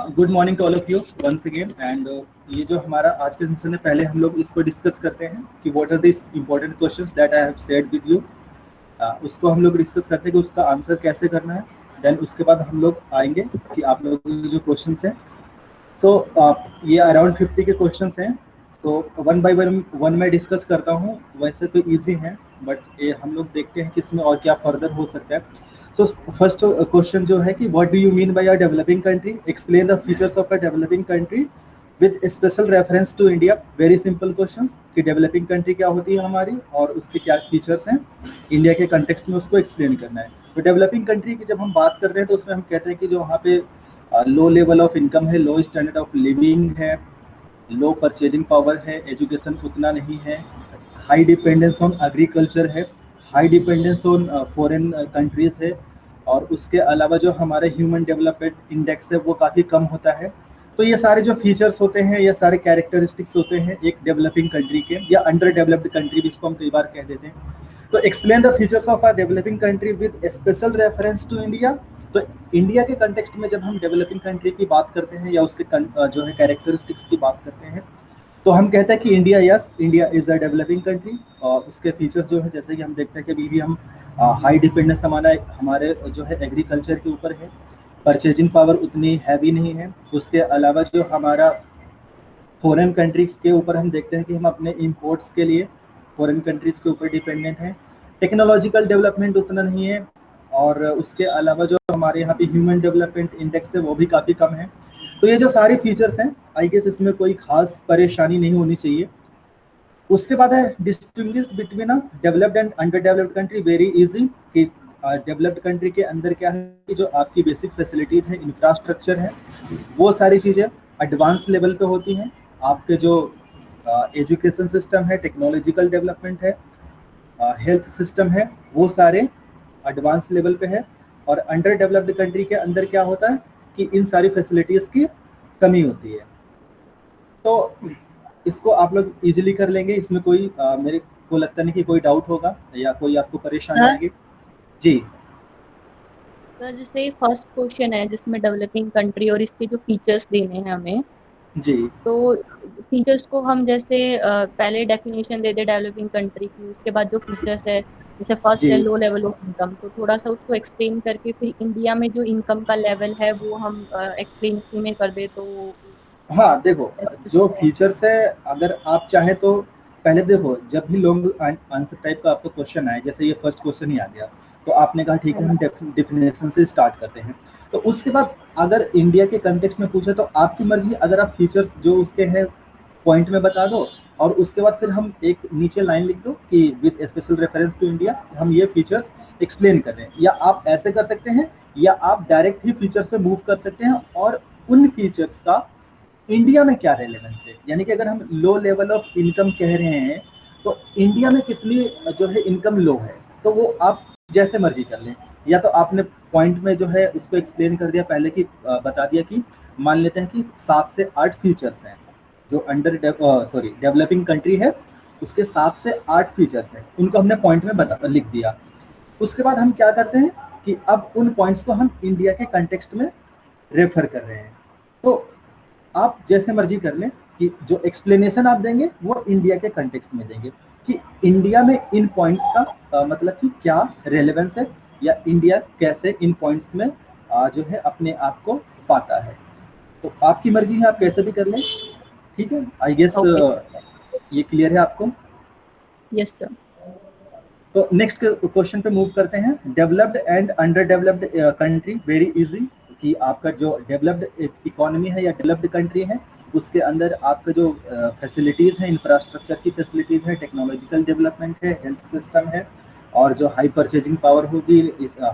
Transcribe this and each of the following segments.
Good morning to all of you once again and ये जो हमारा आज के सेशन है, पहले हम लोग इसको डिस्कस करते हैं कि what are the important questions that I have shared with you. उसको हम लोग डिस्कस करते हैं कि उसका आंसर कैसे करना है। देन उसके बाद हम लोग आएंगे कि आप लोगों के जो क्वेश्चंस हैं, सो ये अराउंड 50 के क्वेश्चंस हैं। तो वन बाय वन मैं डिस्कस करता हूँ। वैसे तो इजी हैं, बट ये हम लोग देखते हैं कि इसमें और क्या फर्दर हो सकता है। सो फर्स्ट क्वेश्चन जो है कि what do you mean by a developing country, explain the features of a developing country with special reference to India. Very simple question कि डेवलपिंग कंट्री क्या होती है हमारी और उसके क्या फीचर्स हैं, इंडिया के कंटेक्स्ट में उसको एक्सप्लेन करना है। तो डेवलपिंग कंट्री की जब हम बात कर रहे हैं तो उसमें हम कहते हैं कि जो वहाँ पे लो लेवल ऑफ इनकम है, लो स्टैंडर्ड ऑफ लिविंग है, लो परचेजिंग पावर है, एजुकेशन उतना नहीं है, हाई डिपेंडेंस ऑन एग्रीकल्चर है, high dependence on foreign countries है, और उसके अलावा जो हमारे ह्यूमन डेवलपमेंट इंडेक्स है वो काफ़ी कम होता है। तो ये सारे जो फीचर्स होते हैं, ये सारे कैरेक्टरिस्टिक्स होते हैं एक डेवलपिंग कंट्री के, या अंडर डेवलप्ड कंट्री जिसको हम कई बार कह देते हैं। तो explain the features of a developing country with special reference to India. तो इंडिया के कंटेक्स्ट में जब हम डेवलपिंग कंट्री की बात करते हैं या उसके जो है कैरेक्टरिस्टिक्स की बात करते हैं, तो हम कहते हैं कि India is a developing country. और उसके फीचर्स जो है, जैसे कि हम देखते हैं कि अभी भी हम हाई डिपेंडेंस हमारे जो है एग्रीकल्चर के ऊपर है, परचेजिंग पावर उतनी हैवी नहीं है। उसके अलावा जो हमारा फॉरेन कंट्रीज के ऊपर हम देखते हैं कि हम अपने इंपोर्ट्स के लिए फॉरेन कंट्रीज के ऊपर डिपेंडेंट हैं। टेक्नोलॉजिकल डेवलपमेंट उतना नहीं है, और उसके अलावा जो हमारे यहाँ पे ह्यूमन डेवलपमेंट इंडेक्स है वो भी काफ़ी कम है। तो ये जो सारे फीचर्स हैं, आई गेस इसमें कोई खास परेशानी नहीं होनी चाहिए। उसके बाद है distinguish between a developed and under developed country. Very easy कि डेवलप्ड कंट्री के अंदर क्या है कि जो आपकी बेसिक फैसिलिटीज़ हैं, इंफ्रास्ट्रक्चर है, वो सारी चीज़ें एडवांस लेवल पे होती हैं। आपके जो एजुकेशन सिस्टम है, टेक्नोलॉजिकल डेवलपमेंट है, हेल्थ सिस्टम है, वो सारे एडवांस लेवल पे है। और अंडर डेवलप्ड कंट्री के अंदर क्या होता है कि इन सारी फैसिलिटीज़ की कमी होती है। तो इसको आप लोग इजीली कर लेंगे, इसमें कोई मेरे को लगता नहीं कि कोई डाउट होगा या कोई आपको परेशानी आएगी। जी सर, जैसे फर्स्ट क्वेश्चन है जिसमें डेवलपिंग कंट्री और इसके जो फीचर्स देने हैं हमें, जी तो फीचर्स को हम जैसे पहले डेफिनेशन दे दे डेवलपिंग कंट्री की, उसके बाद जो फीचर्स है जैसे फर्स्ट है जी लो लेवल ऑफ इनकम, तो थोड़ा सा उसको एक्सप्लेन करके फिर इंडिया में जो इनकम का लेवल है वो हम एक्सप्लेन उसी में कर दे तो। हाँ, देखो जो फीचर्स है, अगर आप चाहे तो पहले देखो, जब भी लॉन्ग आंसर टाइप का आपको क्वेश्चन आए, जैसे ये फर्स्ट क्वेश्चन ही आ गया, तो आपने कहा ठीक है हम डेफिनेशन से स्टार्ट करते हैं। तो उसके बाद अगर इंडिया के कंटेक्स्ट में पूछे तो आपकी मर्जी, अगर आप फीचर्स जो उसके हैं पॉइंट में बता दो, और उसके बाद फिर हम एक नीचे लाइन लिख दो कि with special reference to India हम ये फीचर्स एक्सप्लेन कर रहे हैं। या आप ऐसे कर सकते हैं, या आप डायरेक्ट ही फीचर्स पे मूव कर सकते हैं और उन फीचर्स का इंडिया में क्या रेलेवेंस है। यानी कि अगर हम लो लेवल ऑफ इनकम कह रहे हैं, तो इंडिया में कितनी जो है इनकम लो है, तो वो आप जैसे मर्जी कर लें। या तो आपने पॉइंट में जो है उसको एक्सप्लेन कर दिया पहले की, बता दिया कि मान लेते हैं कि 7 से 8 फीचर्स हैं जो अंडर डेवलपिंग कंट्री है, उसके 7 से 8 फीचर्स हैं, उनको हमने पॉइंट में लिख दिया। उसके बाद हम क्या करते हैं कि अब उन पॉइंट्स को हम इंडिया के कंटेक्स्ट में रेफर कर रहे हैं। तो आप जैसे मर्जी कर लें कि जो एक्सप्लेनेशन आप देंगे वो इंडिया के कंटेक्स्ट में देंगे कि इंडिया में इन पॉइंट्स का मतलब कि क्या रेलेवेंस है, या इंडिया कैसे इन पॉइंट्स में जो है अपने आप को पाता है। तो आपकी मर्जी है, आप कैसे भी कर लें। ठीक है, आई गेस ये क्लियर है आपको। Yes sir. तो नेक्स्ट क्वेश्चन पे मूव करते हैं। Developed and under developed country. Very easy कि आपका जो डेवलप्ड इकोनॉमी है या डेवलप्ड कंट्री है, उसके अंदर आपका जो फैसिलिटीज़ हैं, इंफ्रास्ट्रक्चर की फैसिलिटीज़ है, टेक्नोलॉजिकल डेवलपमेंट है, हेल्थ सिस्टम है, और जो हाई परचेजिंग पावर होगी,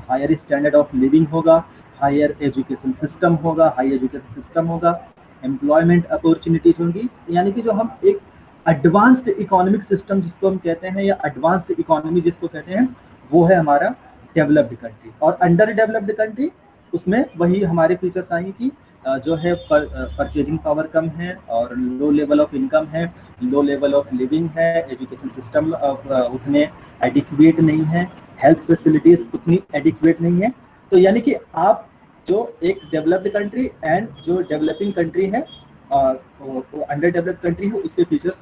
हायर स्टैंडर्ड ऑफ लिविंग होगा, हायर एजुकेशन सिस्टम होगा, हाई एजुकेशन सिस्टम होगा, एम्प्लॉयमेंट अपॉर्चुनिटीज होंगी। यानी कि जो हम एक एडवांस्ड इकोनॉमिक सिस्टम जिसको हम कहते हैं, या एडवांस्ड इकोनॉमी जिसको कहते हैं, वो है हमारा डेवलप्ड कंट्री। और अंडर डेवलप्ड कंट्री, उसमें वही हमारे फीचर्स आएंगे कि जो है परचेजिंग पावर कम है, और लो लेवल ऑफ इनकम है, लो लेवल ऑफ लिविंग है, एजुकेशन सिस्टम उतने एडिक्वेट नहीं है, हेल्थ फैसिलिटीज उतनी एडिक्वेट नहीं है। तो यानी कि आप जो एक डेवलप्ड कंट्री एंड जो डेवलपिंग कंट्री है, अंडर डेवलप्ड कंट्री है, उसके फीचर्स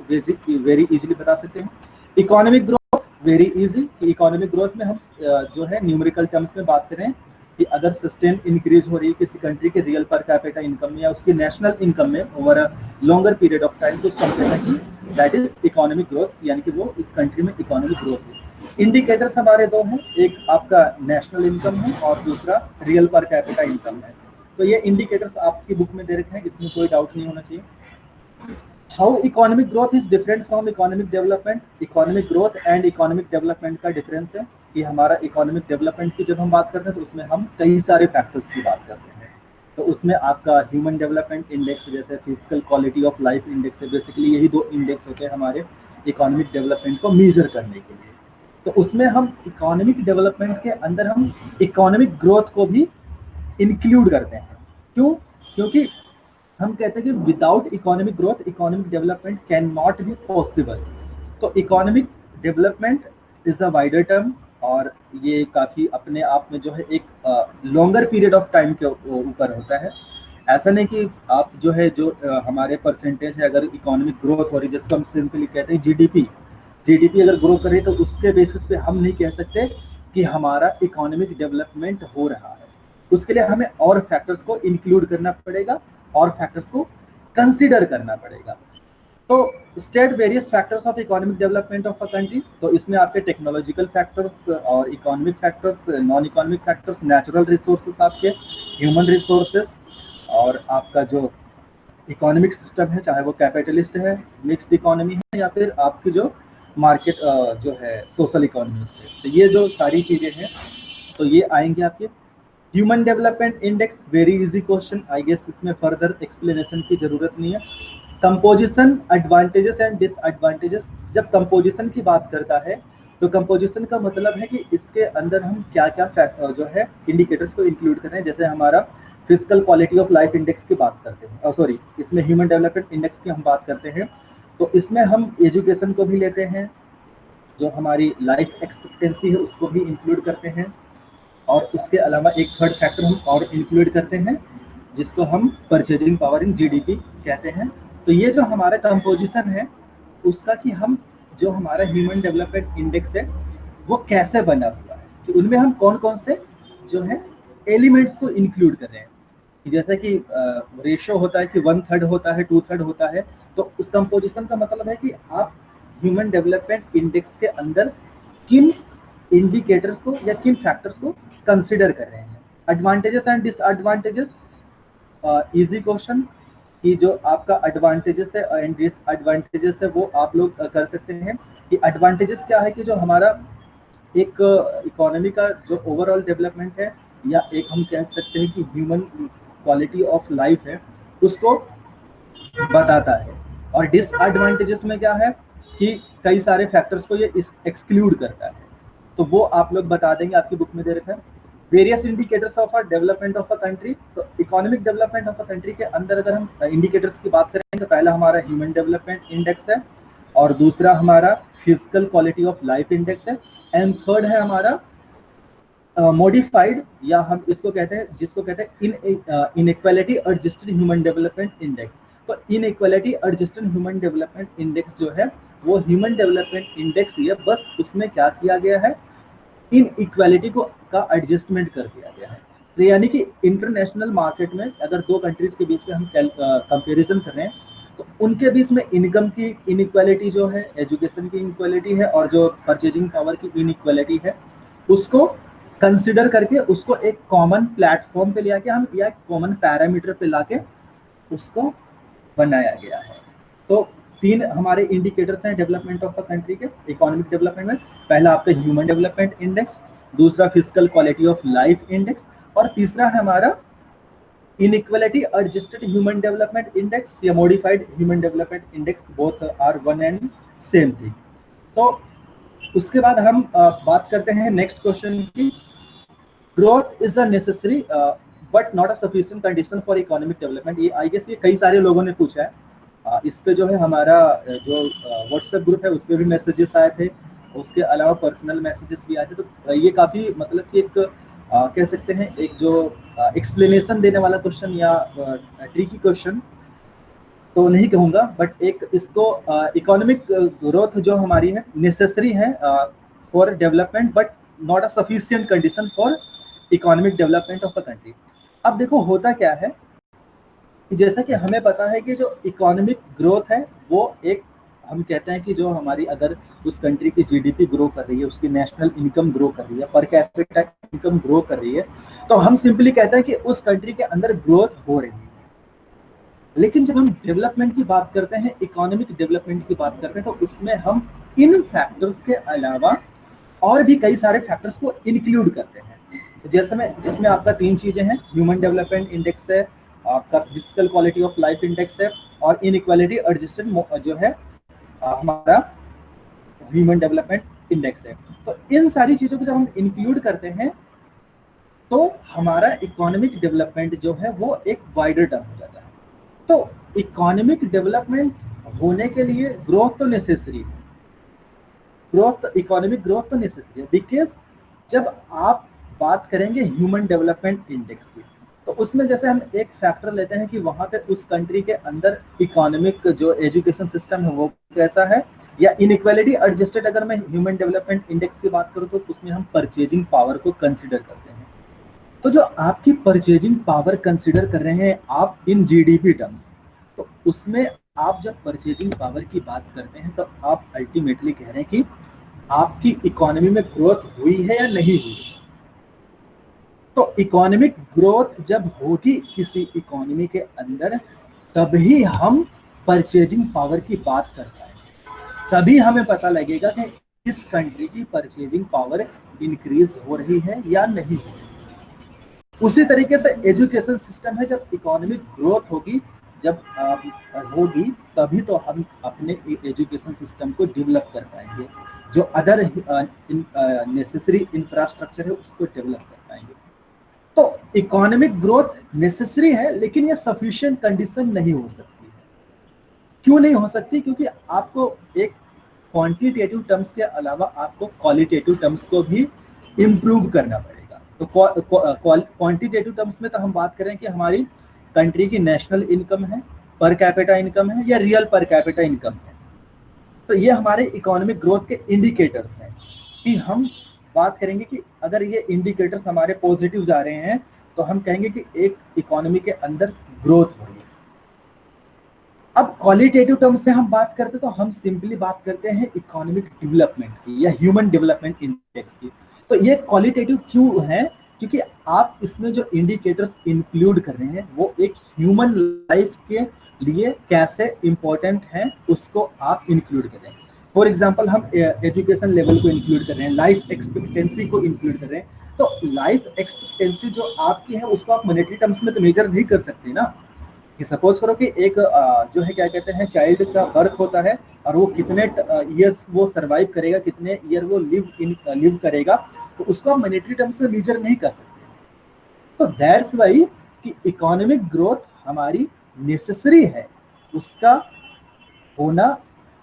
वेरी इजीली बता सकते हैं। Economic growth very easy, economic growth में हम जो है न्यूमेरिकल टर्म्स में बात करें कि अगर सस्टेन इंक्रीज हो रही है किसी कंट्री के रियल पर कैपिटा इनकम में या उसकी नेशनल इनकम में over a longer period of time, तो उसको हम कहते हैं कि दैट इज इकोनॉमिक ग्रोथ, यानी कि वो इस कंट्री में इकोनॉमिक ग्रोथ है। इंडिकेटर्स हमारे दो हैं, एक आपका नेशनल इनकम है और दूसरा रियल पर कैपिटा इनकम है। तो ये इंडिकेटर्स आपकी बुक में दे रखे हैं, इसमें कोई डाउट नहीं होना चाहिए। How economic growth is different from economic development. Economic growth and economic development का डिफरेंस है कि हमारा इकोनॉमिक डेवलपमेंट की जब हम बात करते हैं तो उसमें हम कई सारे फैक्टर्स की बात करते हैं। तो उसमें आपका ह्यूमन डेवलपमेंट इंडेक्स जैसे physical quality of life index है, बेसिकली यही दो इंडेक्स होते हैं हमारे इकोनॉमिक डेवलपमेंट को मेजर करने के लिए। तो उसमें हम इकोनॉमिक डेवलपमेंट के अंदर हम इकोनॉमिक ग्रोथ को भी इंक्लूड करते हैं। क्यों? क्योंकि हम कहते हैं कि without economic growth economic development can not be possible. तो economic development is a wider term और ये काफ़ी अपने आप में जो है एक लॉन्गर पीरियड ऑफ टाइम के ऊपर होता है। ऐसा नहीं कि आप जो है जो हमारे परसेंटेज है, अगर इकोनॉमिक ग्रोथ हो रही है जिसको हम सिंपली कहते हैं जीडीपी अगर ग्रो करे तो उसके बेसिस पे हम नहीं कह सकते कि हमारा इकोनॉमिक डेवलपमेंट हो रहा है। उसके लिए हमें और फैक्टर्स को इंक्लूड करना पड़ेगा और फैक्टर्स को कंसीडर करना पड़ेगा। तो state various factors of economic development of a country. तो इसमें आपके टेक्नोलॉजिकल फैक्टर्स और economic factors, non economic factors, natural resources, आपके ह्यूमन रिसोर्सेज, और आपका जो इकोनॉमिक सिस्टम है चाहे वो कैपिटलिस्ट है, मिक्स्ड इकोनॉमी है, या फिर आपकी जो मार्केट जो है सोशल इकोनॉमिस्ट है। तो ये जो सारी चीज़ें हैं तो ये आएंगे आपके। Human development index very easy question, I guess इसमें फर्दर एक्सप्लेनेशन की जरूरत नहीं है। Composition, advantages and disadvantages. जब कंपोजिशन की बात करता है तो कंपोजिशन का मतलब है कि इसके अंदर हम क्या क्या जो है इंडिकेटर्स को इंक्लूड कर रहे हैं। जैसे हमारा physical quality of life index की बात करते हैं, सॉरी इसमें ह्यूमन डेवलपमेंट इंडेक्स की हम बात करते हैं, तो इसमें हम एजुकेशन को भी लेते हैं, जो हमारी लाइफ एक्सपेक्टेंसी है उसको भी इंक्लूड करते हैं, और उसके अलावा एक थर्ड फैक्टर हम और इंक्लूड करते हैं जिसको हम परचेजिंग पावर इन जीडीपी कहते हैं। तो ये जो हमारा कंपोजिशन है उसका कि हम जो हमारा ह्यूमन डेवलपमेंट इंडेक्स है वो कैसे बना हुआ है, कि उनमें हम कौन कौन से जो है एलिमेंट्स को इंक्लूड कर रहे हैं। जैसे कि रेशियो होता है कि 1/3 होता है, 2/3 होता है, तो उस कंपोजिशन का मतलब है कि आप ह्यूमन डेवलपमेंट इंडेक्स के अंदर किन इंडिकेटर्स को या किन फैक्टर्स को कंसिडर कर रहे हैं। Advantages and disadvantages, easy question, कि जो आपका एडवांटेजेस है एंड डिसएडवांटेजेस है वो आप लोग कर सकते हैं। कि एडवांटेजेस क्या है कि जो हमारा एक इकोनॉमी का जो ओवरऑल डेवलपमेंट है, या एक हम कह सकते हैं कि ह्यूमन क्वालिटी ऑफ लाइफ है, उसको बताता है। और डिसएडवांटेजेस में क्या है कि कई सारे फैक्टर्स को ये एक्सक्लूड करता है, तो वो आप लोग बता देंगे, आपकी बुक में दे रखा है। Various indicators of development of a country. तो economic development of a country के अंदर अगर हम इंडिकेटर्स की बात करें तो पहला हमारा ह्यूमन डेवलपमेंट इंडेक्स है, और दूसरा हमारा physical quality of life index है, एंड थर्ड है हमारा मॉडिफाइड, या हम इसको कहते हैं जिसको कहते हैं inequality adjusted human development index. तो inequality adjusted human development index जो है वो ह्यूमन डेवलपमेंट इंडेक्स ही है, बस उसमें क्या किया गया है, इन इक्वालिटी को का एडजस्टमेंट कर दिया गया है। तो यानी कि इंटरनेशनल मार्केट में अगर दो कंट्रीज के बीच में हम कंपैरिजन कर रहे हैं तो उनके बीच में इनकम की इनइक्वालिटी जो है, एजुकेशन की इनइक्वालिटी है, और जो परचेजिंग पावर की इनइक्वालिटी है, उसको कंसिडर करके उसको एक कॉमन प्लेटफॉर्म पे लिया के हम, या कॉमन पैरामीटर पे लाके उसको बनाया गया है। तो तीन हमारे इंडिकेटर्स हैं डेवलपमेंट ऑफ अ कंट्री के इकोनॉमिक डेवलपमेंट में। पहला आपका ह्यूमन डेवलपमेंट इंडेक्स, दूसरा physical quality of life index, और तीसरा है हमारा inequality adjusted human development index या modified human development index, both are one and same thing. तो उसके बाद हम बात करते हैं नेक्स्ट क्वेश्चन की। Growth is a necessary but not a sufficient condition for economic development. ये आई गेस ये कई सारे लोगों ने पूछा है, इस पे जो है हमारा जो व्हाट्सएप ग्रुप है उस पर भी मैसेजेस आए थे, उसके अलावा पर्सनल मैसेजेस भी आए थे। तो ये काफ़ी मतलब कि एक कह सकते हैं एक जो एक्सप्लेनेशन देने वाला क्वेश्चन या ट्रिकी क्वेश्चन तो नहीं कहूँगा, बट एक इसको इकोनॉमिक ग्रोथ जो हमारी है नेसेसरी है for development but not a sufficient condition for economic development of a country. अब देखो होता क्या है कि जैसा कि हमें पता है कि जो इकोनॉमिक ग्रोथ है वो एक, हम कहते हैं कि जो हमारी अगर उस कंट्री की जीडीपी ग्रो कर रही है, उसकी नेशनल इनकम ग्रो कर रही है, पर कैपिटा इनकम ग्रो कर रही है, तो हम सिंपली कहते हैं कि उस कंट्री के अंदर ग्रोथ हो रही है। लेकिन जब हम डेवलपमेंट की बात करते हैं, इकोनॉमिक डेवलपमेंट की बात करते हैं, तो उसमें हम इन फैक्टर्स के अलावा और भी कई सारे फैक्टर्स को इंक्लूड करते हैं। जिसमें आपका 3 चीजें हैं, ह्यूमन डेवलपमेंट इंडेक्स है, आपका physical quality of life index है, और इनइक्वालिटी एडजस्टेड जो है हमारा ह्यूमन डेवलपमेंट इंडेक्स है। तो इन सारी चीजों को जब हम इंक्लूड करते हैं तो हमारा इकोनॉमिक डेवलपमेंट जो है वो एक वाइडर टर्म हो जाता है। तो इकोनॉमिक डेवलपमेंट होने के लिए ग्रोथ तो नेसेसरी है, इकोनॉमिक ग्रोथ तो नेसेसरी है, बिकॉज जब आप बात करेंगे ह्यूमन डेवलपमेंट इंडेक्स की, तो उसमें जैसे हम एक फैक्टर लेते हैं कि वहां पे उस कंट्री के अंदर इकोनॉमिक जो एजुकेशन सिस्टम है वो कैसा है, या इनइक्वालिटी एडजस्टेड अगर मैं ह्यूमन डेवलपमेंट इंडेक्स की बात करूं तो उसमें हम परचेजिंग पावर को कंसिडर करते हैं। तो जो आपकी परचेजिंग पावर कंसिडर कर रहे हैं आप इन जीडीपी टर्म्स, तो उसमें आप जब परचेजिंग पावर की बात करते हैं तो आप अल्टीमेटली कह रहे हैं कि आपकी इकोनॉमी में ग्रोथ हुई है या नहीं हुई। तो इकोनॉमिक ग्रोथ जब होगी किसी इकोनॉमी के अंदर, तभी हम परचेजिंग पावर की बात कर पाएंगे, तभी हमें पता लगेगा कि इस कंट्री की परचेजिंग पावर इंक्रीज हो रही है या नहीं हो रही। उसी तरीके से एजुकेशन सिस्टम है, जब इकोनॉमिक ग्रोथ होगी, जब होगी, तभी तो हम अपने एजुकेशन सिस्टम को डेवलप कर पाएंगे, जो अदर नेसेसरी इंफ्रास्ट्रक्चर है उसको डेवलप कर पाएंगे। तो इकोनॉमिक ग्रोथ नेसेसरी है, लेकिन ये सफिशिएंट कंडीशन नहीं हो सकती है। क्यों नहीं हो सकती? क्योंकि आपको एक क्वांटिटेटिव टर्म्स के अलावा आपको क्वालिटेटिव टर्म्स को भी इम्प्रूव करना पड़ेगा। तो क्वांटिटेटिव टर्म्स में तो हम बात करें कि हमारी कंट्री की नेशनल इनकम है, पर कैपिटा इनकम है, या रियल पर कैपिटा इनकम है। तो ये हमारे इकोनॉमिक ग्रोथ के इंडिकेटर्स हैं कि हम बात करेंगे कि अगर ये इंडिकेटर्स हमारे पॉजिटिव जा रहे हैं तो हम कहेंगे कि एक इकोनॉमी के अंदर ग्रोथ हो रही है। अब क्वालिटेटिव टर्म्स से हम बात करते तो हम सिंपली बात करते हैं इकोनॉमिक डेवलपमेंट की या ह्यूमन डेवलपमेंट इंडेक्स की। तो ये क्वालिटेटिव क्यों है? क्योंकि आप इसमें जो इंडिकेटर्स इंक्लूड कर रहे हैं वो एक ह्यूमन लाइफ के लिए कैसे इंपॉर्टेंट है उसको आप इंक्लूड कर रहे हैं। फॉर एग्जाम्पल हम एजुकेशन लेवल को इंक्लूड कर रहे हैं, लाइफ एक्सपेक्टेंसी को इंक्लूड कर रहे हैं। तो लाइफ एक्सपेक्टेंसी जो आपकी है उसको आप मॉनेटरी टर्म्स में तो मेजर नहीं कर सकते ना, कि सपोज करो कि एक जो है क्या कहते हैं चाइल्ड का बर्थ होता है और वो कितने ईयर्स वो सरवाइव करेगा, कितने ईयर वो लिव करेगा, तो उसको आप मॉनेटरी टर्म्स में मेजर नहीं कर सकते। तो दैट्स वाई कि इकोनॉमिक ग्रोथ हमारी नेसेसरी है, उसका होना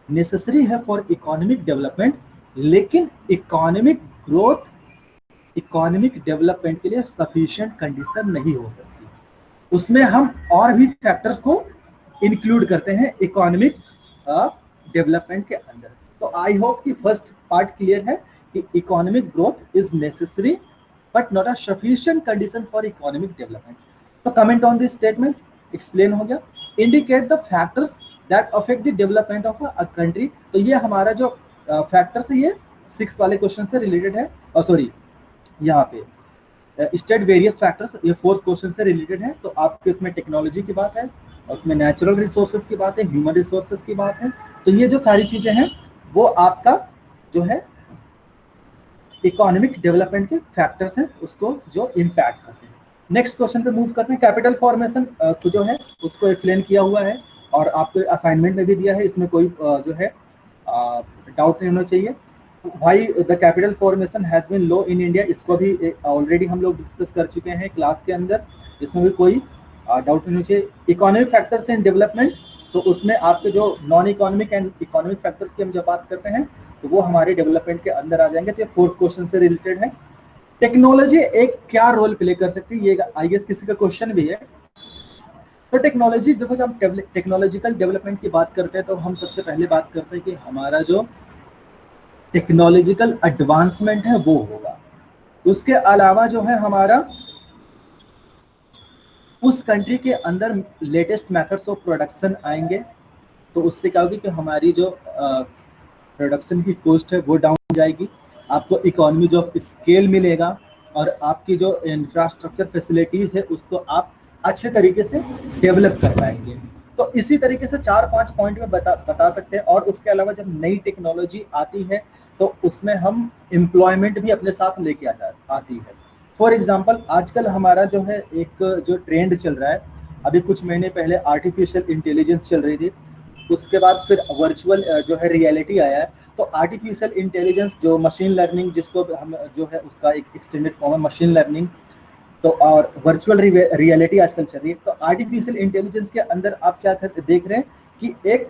नेसेसरी है फॉर इकोनॉमिक डेवलपमेंट, लेकिन इकोनॉमिक ग्रोथ इकोनॉमिक डेवलपमेंट के लिए सफिशिएंट कंडीशन नहीं हो सकती। उसमें हम और भी फैक्टर्स को इंक्लूड करते हैं इकोनॉमिक डेवलपमेंट के अंदर। तो आई होप कि फर्स्ट पार्ट क्लियर है कि economic growth is necessary but not a sufficient condition for economic development. तो comment on this statement explain हो गया। Indicate the factors that affect the development of a country. तो ये हमारा जो फैक्टर्स है ये 6 वाले क्वेश्चन से रिलेटेड है, और सॉरी यहाँ पे स्टेट वेरियस फैक्टर्स ये 4th क्वेश्चन से रिलेटेड है। तो आपके इसमें टेक्नोलॉजी की बात है, और उसमें नेचुरल रिसोर्सेज की बात है, ह्यूमन रिसोर्सेज की बात है। तो ये जो सारी चीजें हैं वो आपका जो है इकोनॉमिक डेवलपमेंट के फैक्टर्स हैं, उसको जो इम्पैक्ट करते हैं। नेक्स्ट क्वेश्चन पे मूव करते हैं। कैपिटल फॉर्मेशन को जो है उसको एक्सप्लेन किया हुआ है और आपको असाइनमेंट में भी दिया है, इसमें कोई जो है डाउट नहीं होना चाहिए। भाई the capital formation has been low in India, इसको भी ऑलरेडी हम लोग डिस्कस कर चुके हैं क्लास के अंदर, इसमें भी कोई डाउट नहीं होना चाहिए। इकोनॉमिक फैक्टर्स इन डेवलपमेंट, तो उसमें आपके जो non economic and economic factors की हम जब बात करते हैं तो वो हमारे डेवलपमेंट के अंदर आ जाएंगे। तो ये 4th क्वेश्चन से रिलेटेड है। टेक्नोलॉजी एक क्या रोल प्ले कर सकती है, ये आई गेस किसी का क्वेश्चन भी है। तो टेक्नोलॉजी देखो, जब हम टेक्नोलॉजिकल डेवलपमेंट की बात करते हैं तो हम सबसे पहले बात करते हैं कि हमारा जो टेक्नोलॉजिकल एडवांसमेंट है वो होगा। उसके अलावा जो है हमारा उस कंट्री के अंदर लेटेस्ट मेथड्स ऑफ प्रोडक्शन आएंगे, तो उससे क्या होगी कि हमारी जो प्रोडक्शन की कॉस्ट है वो डाउन जाएगी, आपको इकोनॉमी ऑफ स्केल मिलेगा, और आपकी जो इंफ्रास्ट्रक्चर फैसिलिटीज है उसको आप अच्छे तरीके से डेवलप कर पाएंगे। तो इसी तरीके से 4-5 पॉइंट में बता सकते हैं। और उसके अलावा जब नई टेक्नोलॉजी आती है तो उसमें हम एम्प्लॉयमेंट भी अपने साथ लेके आती है। फॉर एग्जाम्पल, आजकल हमारा जो है एक जो ट्रेंड चल रहा है, अभी कुछ महीने पहले आर्टिफिशियल इंटेलिजेंस चल रही थी, उसके बाद फिर वर्चुअल जो है रियलिटी आया है। तो आर्टिफिशियल इंटेलिजेंस जो मशीन लर्निंग, जिसको हम जो है उसका एक एक्सटेंडेड फॉर्म है मशीन लर्निंग, तो और वर्चुअल रियलिटी आजकल चल रही है। तो आर्टिफिशियल इंटेलिजेंस के अंदर आप क्या देख रहे हैं कि एक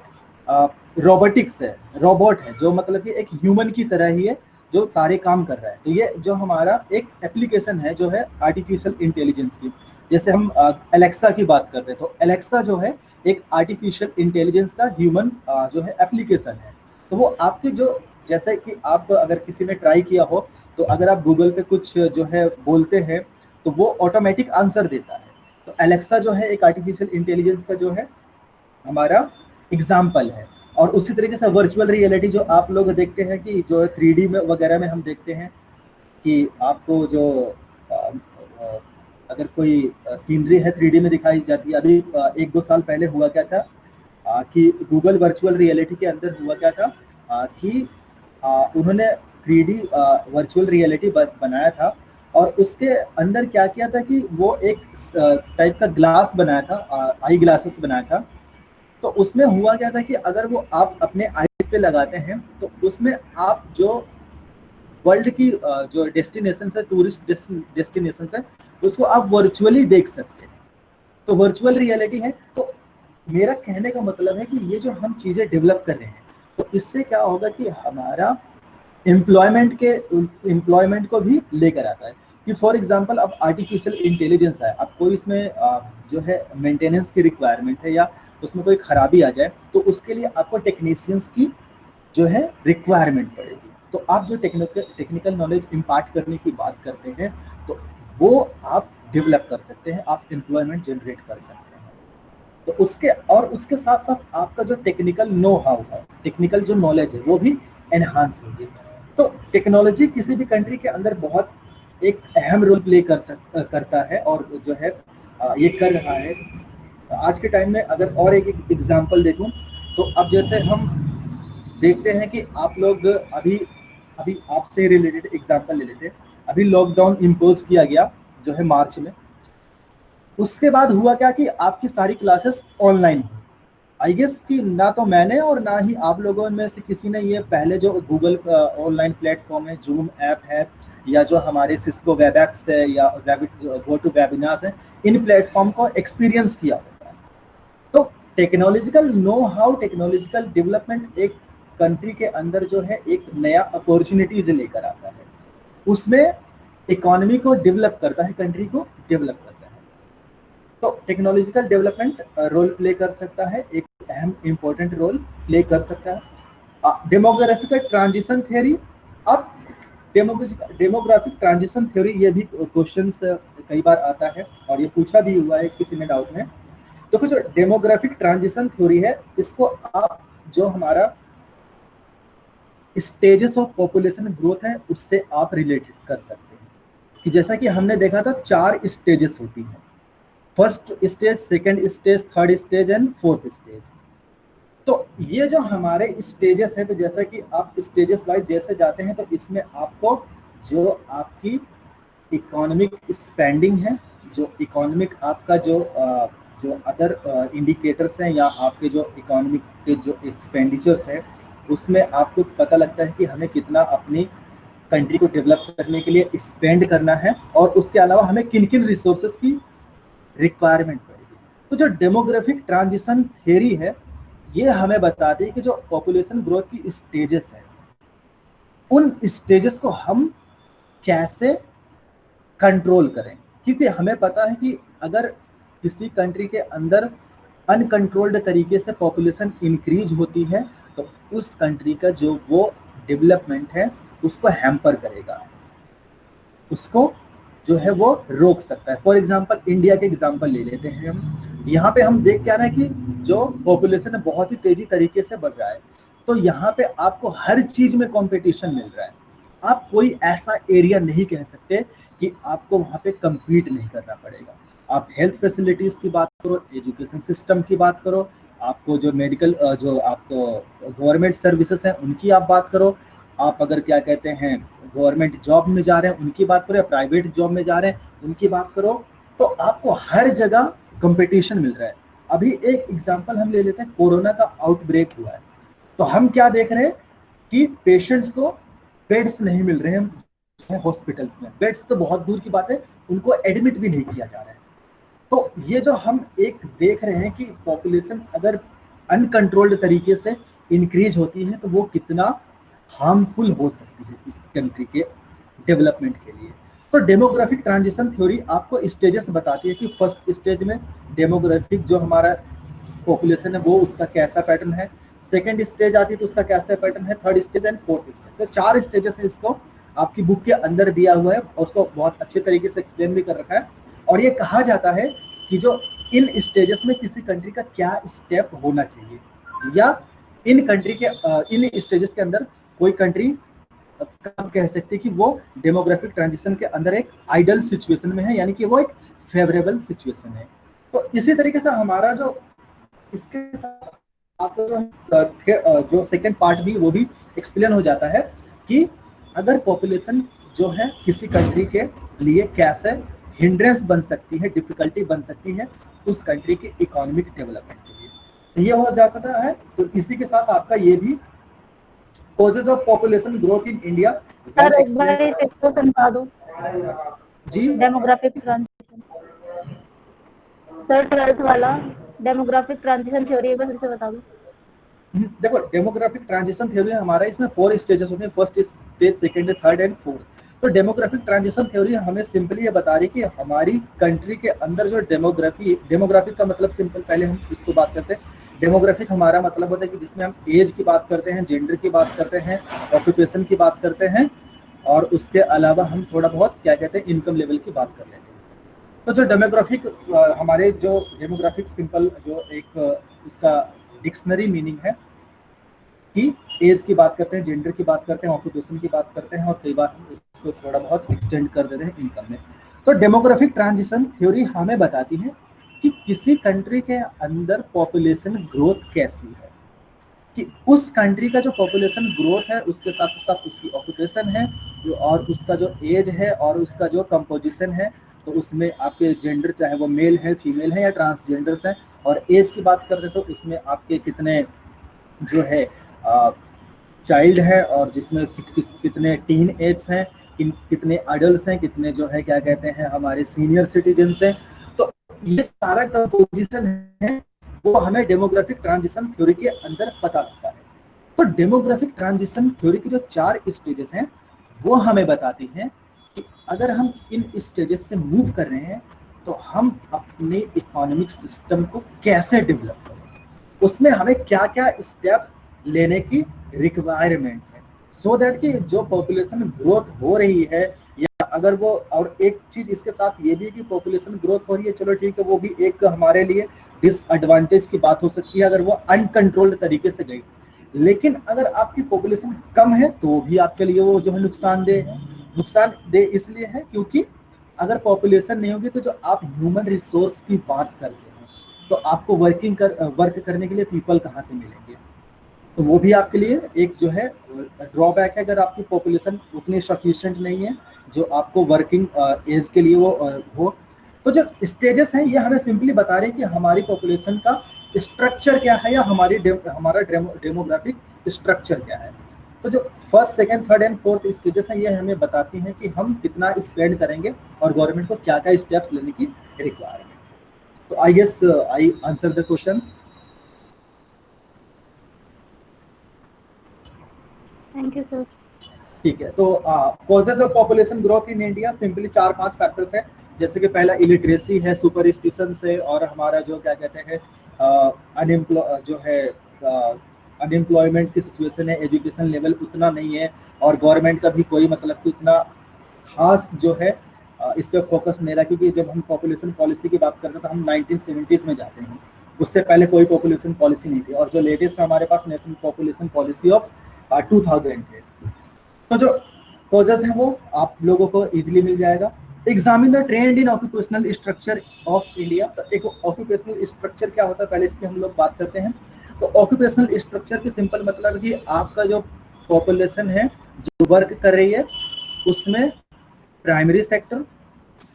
रोबोटिक्स है, रोबोट है, जो मतलब कि एक ह्यूमन की तरह ही है, जो सारे काम कर रहा है। तो ये जो हमारा एक एप्लीकेशन है जो है आर्टिफिशियल इंटेलिजेंस की। जैसे हम एलेक्सा की बात करते हैं, तो एलेक्सा जो है एक आर्टिफिशियल इंटेलिजेंस का ह्यूमन जो है एप्लीकेशन है। तो वो आपके जो, जैसे कि आप अगर किसी ने ट्राई किया हो, तो अगर आप गूगल पे कुछ जो है बोलते हैं तो वो ऑटोमेटिक आंसर देता है। तो एलेक्सा जो है एक आर्टिफिशियल इंटेलिजेंस का जो है हमारा एग्जाम्पल है। और उसी तरीके से वर्चुअल रियलिटी जो आप लोग देखते हैं कि जो 3D में वगैरह में हम देखते हैं कि आपको जो अगर कोई सीनरी है 3D में दिखाई जाती है। अभी 1-2 साल पहले हुआ क्या था कि गूगल वर्चुअल रियलिटी के अंदर हुआ क्या था कि उन्होंने 3D वर्चुअल रियलिटी बनाया था, और उसके अंदर क्या किया था कि वो एक टाइप का ग्लास बनाया था, आई ग्लासेस बनाया था। तो उसमें हुआ क्या था कि अगर वो आप अपने आईज पे लगाते हैं तो उसमें आप जो वर्ल्ड की जो डेस्टिनेशन है, टूरिस्ट डेस्टिनेशन है, उसको आप वर्चुअली देख सकते हैं। तो वर्चुअल रियलिटी है। तो मेरा कहने का मतलब है कि ये जो हम चीजें डेवलप कर रहे हैं, तो इससे क्या होगा कि हमारा एम्प्लॉयमेंट को भी लेकर आता है। कि फॉर एग्जांपल अब आर्टिफिशियल इंटेलिजेंस है, अब कोई इसमें जो है मेंटेनेंस की रिक्वायरमेंट है या उसमें कोई खराबी आ जाए, तो उसके लिए आपको टेक्नीशियंस की जो है रिक्वायरमेंट पड़ेगी। तो आप जो टेक्निकल नॉलेज इम्पार्ट करने की बात करते हैं, तो वो आप डेवलप कर सकते हैं, आप एम्प्लॉयमेंट जनरेट कर सकते हैं। तो उसके साथ साथ आपका जो टेक्निकल नो हाउ है, टेक्निकल जो नॉलेज है, वो भी एनहांस होगी। तो टेक्नोलॉजी किसी भी कंट्री के अंदर बहुत एक अहम रोल प्ले करता है, और जो है ये कर रहा है आज के टाइम में। अगर और एक एग्जांपल देखूं, तो अब जैसे हम देखते हैं कि आप लोग अभी आपसे रिलेटेड एग्जांपल ले लेते हैं। अभी लॉकडाउन इम्पोज किया गया जो है मार्च में। उसके बाद हुआ क्या कि आपकी सारी क्लासेस ऑनलाइन हुई। आई गेस कि ना तो मैंने और ना ही आप लोगों में से किसी ने ये पहले जो गूगल ऑनलाइन प्लेटफॉर्म है, जूम ऐप है, या जो हमारे सिस्को वेबएक्स है, या गो टू वेबिनार्स है, इन प्लेटफॉर्म को एक्सपीरियंस किया होता है। तो technological know how, technological development एक कंट्री के अंदर जो है एक नया अपॉर्चुनिटीज लेकर आता है, उसमें इकोनॉमी को डेवलप करता है, कंट्री को डेवलप करता है। तो टेक्नोलॉजिकल डेवलपमेंट रोल प्ले कर सकता है, एक अहम इंपॉर्टेंट रोल प्ले कर सकता है। डेमोग्राफिकल ट्रांजिशन थ्योरी, अब डेमोग्राफिक ट्रांजिशन थ्योरी, ये भी क्वेश्चन कई बार आता है और ये पूछा भी हुआ है किसी ने डाउट में। तो कुछ डेमोग्राफिक ट्रांजिशन थ्योरी है, इसको आप जो हमारा स्टेजेस ऑफ पॉपुलेशन ग्रोथ है उससे आप रिलेटेड कर सकते हैं। कि जैसा कि हमने देखा था 4 स्टेजेस होती हैं, first stage, second stage, third stage and fourth stage. तो ये जो हमारे स्टेजेस है, तो जैसा कि आप स्टेजेस वाइज जैसे जाते हैं, तो इसमें आपको जो आपकी इकोनॉमिक स्पेंडिंग है, जो इकोनॉमिक आपका जो अदर इंडिकेटर्स हैं, या आपके जो इकोनॉमिक के जो एक्सपेंडिचर्स है, उसमें आपको पता लगता है कि हमें कितना अपनी कंट्री को डेवलप करने के लिए स्पेंड करना है, और उसके अलावा हमें किन किन रिसोर्सेज की रिक्वायरमेंट पड़ेगी। तो जो डेमोग्राफिक ट्रांजिशन थ्योरी है, ये हमें बताती है कि जो पॉपुलेशन ग्रोथ की स्टेजेस है, उन स्टेजेस को हम कैसे कंट्रोल करें, क्योंकि हमें पता है कि अगर किसी कंट्री के अंदर अनकंट्रोल्ड तरीके से पॉपुलेशन इंक्रीज होती है तो उस कंट्री का जो वो डेवलपमेंट है उसको हैम्पर करेगा, उसको जो है वो रोक सकता है। फॉर एग्जांपल इंडिया के एग्जांपल ले लेते हैं हम। यहाँ पे हम देख क्या रहे हैं कि जो पॉपुलेशन है बहुत ही तेजी तरीके से बढ़ रहा है, तो यहाँ पे आपको हर चीज में कंपटीशन मिल रहा है। आप कोई ऐसा एरिया नहीं कह सकते कि आपको वहाँ पे कम्पीट नहीं करना पड़ेगा। आप हेल्थ फैसिलिटीज की बात करो, एजुकेशन सिस्टम की बात करो, आपको जो मेडिकल जो आपको गवर्नमेंट सर्विसेज हैं उनकी आप बात करो, आप अगर क्या कहते हैं गवर्नमेंट जॉब में जा रहे हैं उनकी बात करो या प्राइवेट जॉब में जा रहे हैं उनकी बात करो, तो आपको हर जगह कंपटीशन मिल रहा है। अभी एक एग्जांपल हम ले लेते हैं, कोरोना का आउटब्रेक हुआ है तो हम क्या देख रहे हैं कि पेशेंट्स को बेड्स नहीं मिल रहे हैं हॉस्पिटल्स में, बेड्स तो बहुत दूर की बात है, उनको एडमिट भी नहीं किया जा रहा है। तो ये जो हम एक देख रहे हैं कि पॉपुलेशन अगर अनकंट्रोल्ड तरीके से इंक्रीज होती है तो वो कितना हार्मफुल हो सकती है इस कंट्री के डेवलपमेंट के लिए। तो डेमोग्राफिक ट्रांजिशन थ्योरी आपको स्टेजेस बताती है कि फर्स्ट स्टेज में डेमोग्राफिक जो हमारा पॉपुलेशन है वो उसका कैसा पैटर्न है, सेकेंड स्टेज आती है तो उसका कैसा पैटर्न है, third stage and fourth stage. तो 4 स्टेजेस है, इसको आपकी बुक के अंदर दिया हुआ है और उसको बहुत अच्छे तरीके से एक्सप्लेन भी कर रखा है। और ये कहा जाता है कि जो इन स्टेजेस में किसी कंट्री का क्या स्टेप होना चाहिए, या इन कंट्री के इन स्टेजेस के अंदर कोई कंट्री हम कह सकते हैं कि वो डेमोग्राफिक ट्रांजिशन के अंदर एक आइडल सिचुएशन में है, यानी कि वो एक फेवरेबल सिचुएशन है। तो इसी तरीके से हमारा जो इसके साथ आपको जो सेकंड पार्ट भी वो भी एक्सप्लेन हो जाता है कि अगर पॉपुलेशन जो है किसी कंट्री के लिए कैसे हिंड्रेंस बन सकती है, डिफिकल्टी बन सकती है उस कंट्री के इकोनॉमिक डेवलपमेंट के लिए, तो ये हो जा सकता है। तो इसी के साथ आपका ये भी causes of population growth in India sir एक बार इसको समझा दो जी। डेमोग्राफिक ट्रांजिशन सर 12th वाला डेमोग्राफिक ट्रांजिशन थ्योरी एक बार फिर से बता दो। देखो डेमोग्राफिक ट्रांजिशन थ्योरी हमारा इसमें 4 स्टेजेस होते हैं, first stage, second, third and fourth. तो डेमोग्राफिक ट्रांजिशन थ्योरी हमें सिंपली ये बता रही है कि हमारी कंट्री के अंदर जो डेमोग्राफिक का मतलब सिंपल, पहले हम इसको बात करते हैं। डेमोग्राफिक हमारा मतलब होता है कि जिसमें हम एज की बात करते हैं, जेंडर की बात करते हैं, ऑक्यूपेशन की बात करते हैं और उसके अलावा हम थोड़ा बहुत क्या कहते हैं इनकम लेवल की बात कर लेते हैं। तो जो डेमोग्राफिक हमारे जो डेमोग्राफिक सिंपल जो एक उसका डिक्शनरी मीनिंग है कि एज की बात करते हैं, जेंडर की बात करते हैं, ऑक्यूपेशन की बात करते हैं और कई बार हम उसको थोड़ा बहुत एक्सटेंड कर देते हैं इनकम में। तो डेमोग्राफिक ट्रांजिशन थ्योरी हमें बताती है कि किसी कंट्री के अंदर पॉपुलेशन ग्रोथ कैसी है, कि उस कंट्री का जो पॉपुलेशन ग्रोथ है उसके साथ साथ उसकी ऑक्यूपेशन है और उसका जो एज है और उसका जो कंपोजिशन है, तो उसमें आपके जेंडर चाहे वो मेल है, फीमेल है या ट्रांसजेंडर्स हैं, और एज की बात करते तो उसमें आपके कितने जो है चाइल्ड है और जिसमें कितने टीन एज हैं, कितने अडल्ट हैं, कितने जो है क्या कहते हैं हमारे सीनियर सिटीजन्स हैं। तो ये सारा कंपोजिशन है वो हमें डेमोग्राफिक ट्रांजिशन थ्योरी के अंदर पता लगता है। तो डेमोग्राफिक ट्रांजिशन थ्योरी की जो 4 स्टेजेस हैं वो हमें बताती हैं कि अगर हम इन स्टेजेस से मूव कर रहे हैं तो हम अपने इकोनॉमिक सिस्टम को कैसे डेवलप करें, उसमें हमें क्या क्या स्टेप्स लेने की रिक्वायरमेंट है, सो दैट कि जो पॉपुलेशन ग्रोथ हो रही है, या अगर वो, और एक चीज इसके साथ ये भी है कि पॉपुलेशन ग्रोथ हो रही है, चलो ठीक है, वो भी एक हमारे लिए डिसएडवांटेज की बात हो सकती है अगर वो अनकंट्रोल्ड तरीके से गई। लेकिन अगर आपकी पॉपुलेशन कम है तो भी आपके लिए वो जो है नुकसानदेह इसलिए है क्योंकि अगर पॉपुलेशन नहीं होगी तो जो आप ह्यूमन रिसोर्स की बात करते हैं तो आपको वर्क करने के लिए पीपल कहाँ से मिलेंगे, तो वो भी आपके लिए एक जो है ड्रॉबैक है अगर आपकी पॉपुलेशन उतनी सफिशिएंट नहीं है जो आपको वर्किंग एज के लिए वो हो। तो जो स्टेजेस हैं ये हमें सिंपली बता रहे हैं कि हमारी पॉपुलेशन का स्ट्रक्चर क्या है या हमारा डेमोग्राफिक स्ट्रक्चर क्या है। तो जो first, second, third and fourth stages हैं ये हमें बताती हैं कि हम कितना स्पेंड करेंगे और गवर्नमेंट को क्या क्या स्टेप्स लेने की रिक्वायरमेंट। तो I guess I answer the question. Thank you sir. ठीक है, तो causes of population growth in India simply 4-5 factors है, जैसे कि पहला इलिटरेसी है, सुपरस्टिशन है, और हमारा जो क्या कहते हैं अनएम्प्लॉयमेंट की सिचुएशन है, एजुकेशन लेवल उतना नहीं है, और गवर्नमेंट का भी कोई मतलब उतना खास जो है इस पर फोकस नहीं रहा, क्योंकि जब हम पॉपुलेशन पॉलिसी की बात करते हैं तो हम 1970s में जाते हैं, उससे पहले कोई पॉपुलेशन पॉलिसी नहीं थी, और जो लेटेस्ट हमारे पास नेशनल पॉपुलेशन पॉलिसी ऑफ 2000 है। तो जो कॉजेज है वो आप लोगों को इजीली मिल जाएगा। Examine the trend in occupational structure of India. तो एक ऑक्यूपेशनल स्ट्रक्चर क्या होता है, पहले इसकी हम लोग बात करते हैं। तो ऑक्यूपेशनल स्ट्रक्चर की सिंपल मतलब कि आपका जो पॉपुलेशन है जो वर्क कर रही है उसमें प्राइमरी सेक्टर,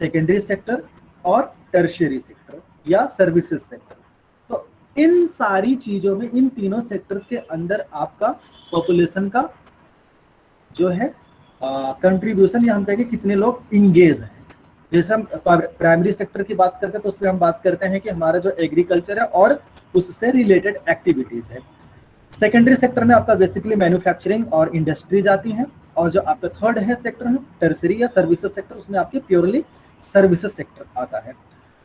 सेकेंडरी सेक्टर और टर्शियरी सेक्टर या सर्विसेज सेक्टर, तो इन सारी चीजों में, इन तीनों सेक्टर्स के अंदर आपका पॉपुलेशन का जो है कंट्रीब्यूशन, या हम कहेंगे कितने लोग इंगेज हैं। जैसे हम प्राइमरी सेक्टर की बात करते हैं तो उसमें हम बात करते हैं कि हमारा जो एग्रीकल्चर है और उससे रिलेटेड एक्टिविटीज है। सेकेंडरी सेक्टर में आपका बेसिकली मैन्युफैक्चरिंग और इंडस्ट्रीज आती हैं, और जो आपका थर्ड है सेक्टर है टर्सरी या सर्विसेज सेक्टर, उसमें आपके प्योरली सर्विसेज सेक्टर आता है।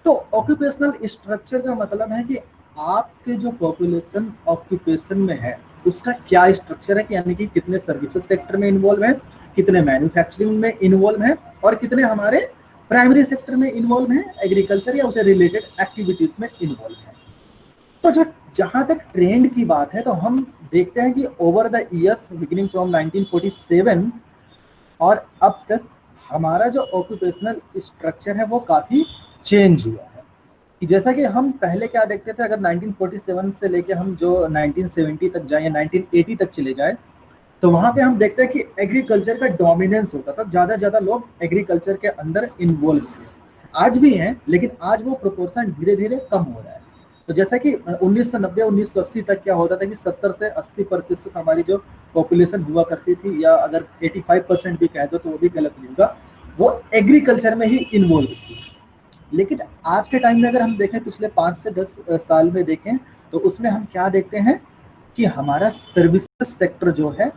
तो ऑक्यूपेशनल स्ट्रक्चर का मतलब है कि आपके जो पॉपुलेशन ऑक्यूपेशन में है उसका क्या स्ट्रक्चर है, यानी कि कितने सर्विसेज सेक्टर में इन्वॉल्व है, कितने मैन्युफैक्चरिंग में इन्वॉल्व है, और कितने हमारे प्राइमरी सेक्टर में इन्वॉल्व है, एग्रीकल्चर या उसे रिलेटेड एक्टिविटीज में इन्वॉल्व है। तो जो जहां तक ट्रेंड की बात है तो हम देखते हैं कि over the years beginning from 1947 और अब तक हमारा जो ऑक्यूपेशनल स्ट्रक्चर है वो काफी चेंज हुआ है। जैसा कि हम पहले क्या देखते थे, अगर 1947 से लेके हम जो 1970 तक जाए या 1980 तक चले जाए तो वहां पे हम देखते हैं कि एग्रीकल्चर का डोमिनेंस होता था, ज्यादा लोग एग्रीकल्चर के अंदर इन्वॉल्व थे। आज भी हैं, लेकिन आज वो प्रोपोर्शन धीरे धीरे कम हो रहा है। तो जैसा कि 1990-1980 तक क्या होता था कि 70 से 80% हमारी जो पॉपुलेशन हुआ करती थी, या अगर 85% भी कह दो तो वो भी गलत नहीं होगा, वो एग्रीकल्चर में ही इन्वॉल्व थी। लेकिन आज के टाइम में अगर हम देखें, पिछले 5 से 10 साल में देखें, तो उसमें हम क्या देखते हैं कि हमारा सर्विसेज सेक्टर जो है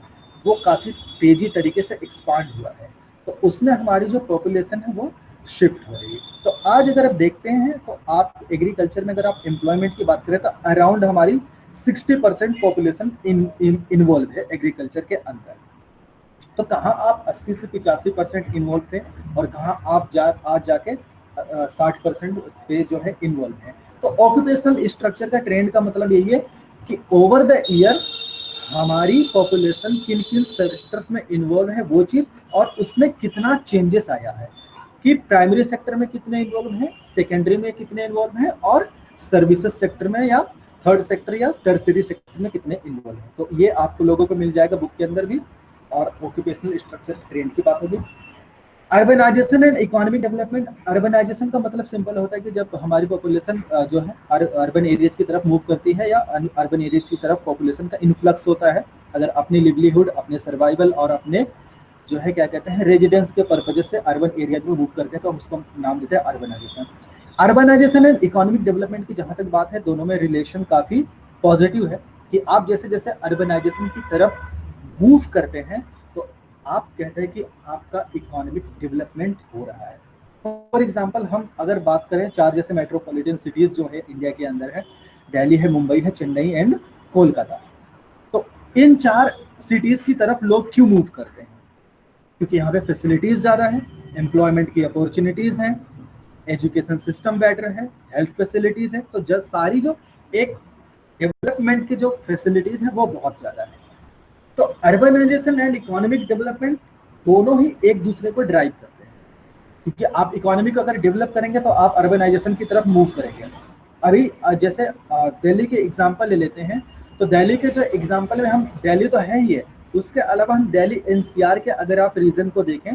वो काफी तेजी तरीके से एक्सपांड हुआ है, तो उसमें हमारी जो पॉपुलेशन है वो शिफ्ट हो रही है। तो आज अगर आप देखते हैं तो आप एग्रीकल्चर में अगर आप एम्प्लॉयमेंट की बात करें तो अराउंड हमारी 60% पॉपुलेशन इन्वॉल्व है एग्रीकल्चर के अंदर। तो कहाँ आप 80 से 85% इन्वॉल्व थे, और कहाँ आप आज जाके 60% पे जो है इन्वॉल्व है। तो ऑक्यूपेशनल स्ट्रक्चर का ट्रेंड का मतलब यही है कि ओवर द ईयर हमारी पॉपुलेशन किन किन सेक्टर्स में इन्वॉल्व है वो चीज, और उसमें कितना चेंजेस आया है, कि प्राइमरी सेक्टर में कितने इन्वॉल्व हैं, सेकेंडरी में कितने इन्वॉल्व हैं, और सर्विसेज सेक्टर में या थर्ड सेक्टर या टर्सरी सेक्टर में कितने इन्वॉल्व हैं। तो ये आप लोगों को मिल जाएगा बुक के अंदर भी, और ऑक्यूपेशनल स्ट्रक्चर ट्रेंड की बात होगी। Urbanisation and economic development. Urbanisation का मतलब सिंपल होता है कि जब हमारी पॉपुलेशन जो है अर्बन एरियाज की तरफ मूव करती है, या अर्बन एरियाज की तरफ पॉपुलेशन का इन्फ्लक्स होता है, अगर अपनी लिवलीहुड, अपने सर्वाइवल और अपने जो है क्या कहते हैं रेजिडेंस के पर्पज से अर्बन एरियाज में मूव करते हैं, तो हम उसको नाम देते हैं urbanisation. Urbanisation and economic development की जहां तक बात है, दोनों में रिलेशन काफी पॉजिटिव है, कि आप जैसे जैसे अर्बनाइजेशन की तरफ मूव करते हैं तो आप कहते हैं कि आपका इकोनॉमिक डेवलपमेंट हो रहा है। फॉर एग्जांपल हम अगर बात करें 4 जैसे मेट्रोपॉलिटन सिटीज जो है इंडिया के अंदर है, दिल्ली है, मुंबई है, चेन्नई एंड कोलकाता। तो इन 4 सिटीज की तरफ लोग क्यों मूव करते हैं? क्योंकि यहाँ पे फैसिलिटीज ज्यादा है, एम्प्लॉयमेंट की अपॉर्चुनिटीज हैं, एजुकेशन सिस्टम बेटर है, हेल्थ फैसिलिटीज है। तो जब सारी जो एक डेवलपमेंट की जो फैसिलिटीज है वो बहुत ज्यादा है। तो अर्बनाइजेशन एंड इकोनॉमिक डेवलपमेंट दोनों ही एक दूसरे को ड्राइव करते हैं, क्योंकि आप इकोनॉमी को अगर डेवलप करेंगे तो आप अर्बनाइजेशन की तरफ मूव करेंगे। अभी जैसे दिल्ली के एग्जांपल ले लेते हैं, तो दिल्ली के जो एग्जांपल में हम, दिल्ली तो है ही है, उसके अलावा हम दिल्ली एनसीआर के अगर आप रीजन को देखें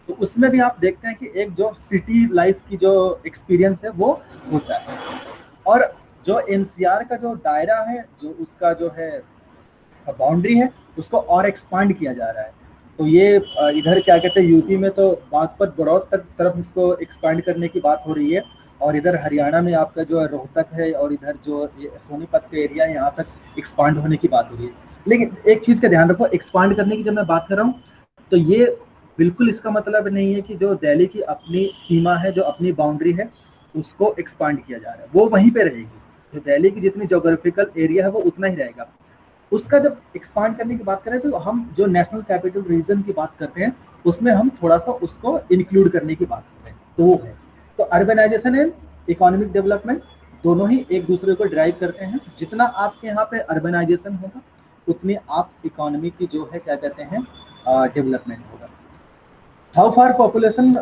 तो उसमें भी आप देखते हैं कि एक जो सिटी लाइफ की जो एक्सपीरियंस है वो होता है, और जो एनसीआर का जो दायरा है, जो उसका जो है बाउंड्री है, उसको और एक्सपांड किया जा रहा है। तो ये इधर क्या कहते हैं यूपी में तो बागपत बड़ौद तक तरफ इसको एक्सपांड करने की बात हो रही है, और इधर हरियाणा में आपका जो रोहतक है और इधर जो सोनीपत का एरिया है यहाँ तक एक्सपांड होने की बात हो रही है। लेकिन एक चीज का ध्यान रखो, एक्सपांड करने की जब मैं बात कर रहा हूँ तो ये बिल्कुल इसका मतलब नहीं है कि जो दिल्ली की अपनी सीमा है, जो अपनी बाउंड्री है, उसको एक्सपांड किया जा रहा है, वो वहीं पे रहेगी। जो दिल्ली की जितनी जोग्राफिकल एरिया है वो उतना ही रहेगा। उसका जब एक्सपांड करने की बात करें तो हम जो नेशनल कैपिटल रीजन की बात करते हैं उसमें हम थोड़ा सा उसको इंक्लूड करने की बात करते हैं, तो वो है। तो अर्बनाइजेशन एंड इकोनॉमिक डेवलपमेंट दोनों ही एक दूसरे को ड्राइव करते हैं। जितना आपके यहाँ पे अर्बनाइजेशन होगा उतनी आप इकोनॉमी की जो है क्या कहते हैं डेवलपमेंट होगा। How far population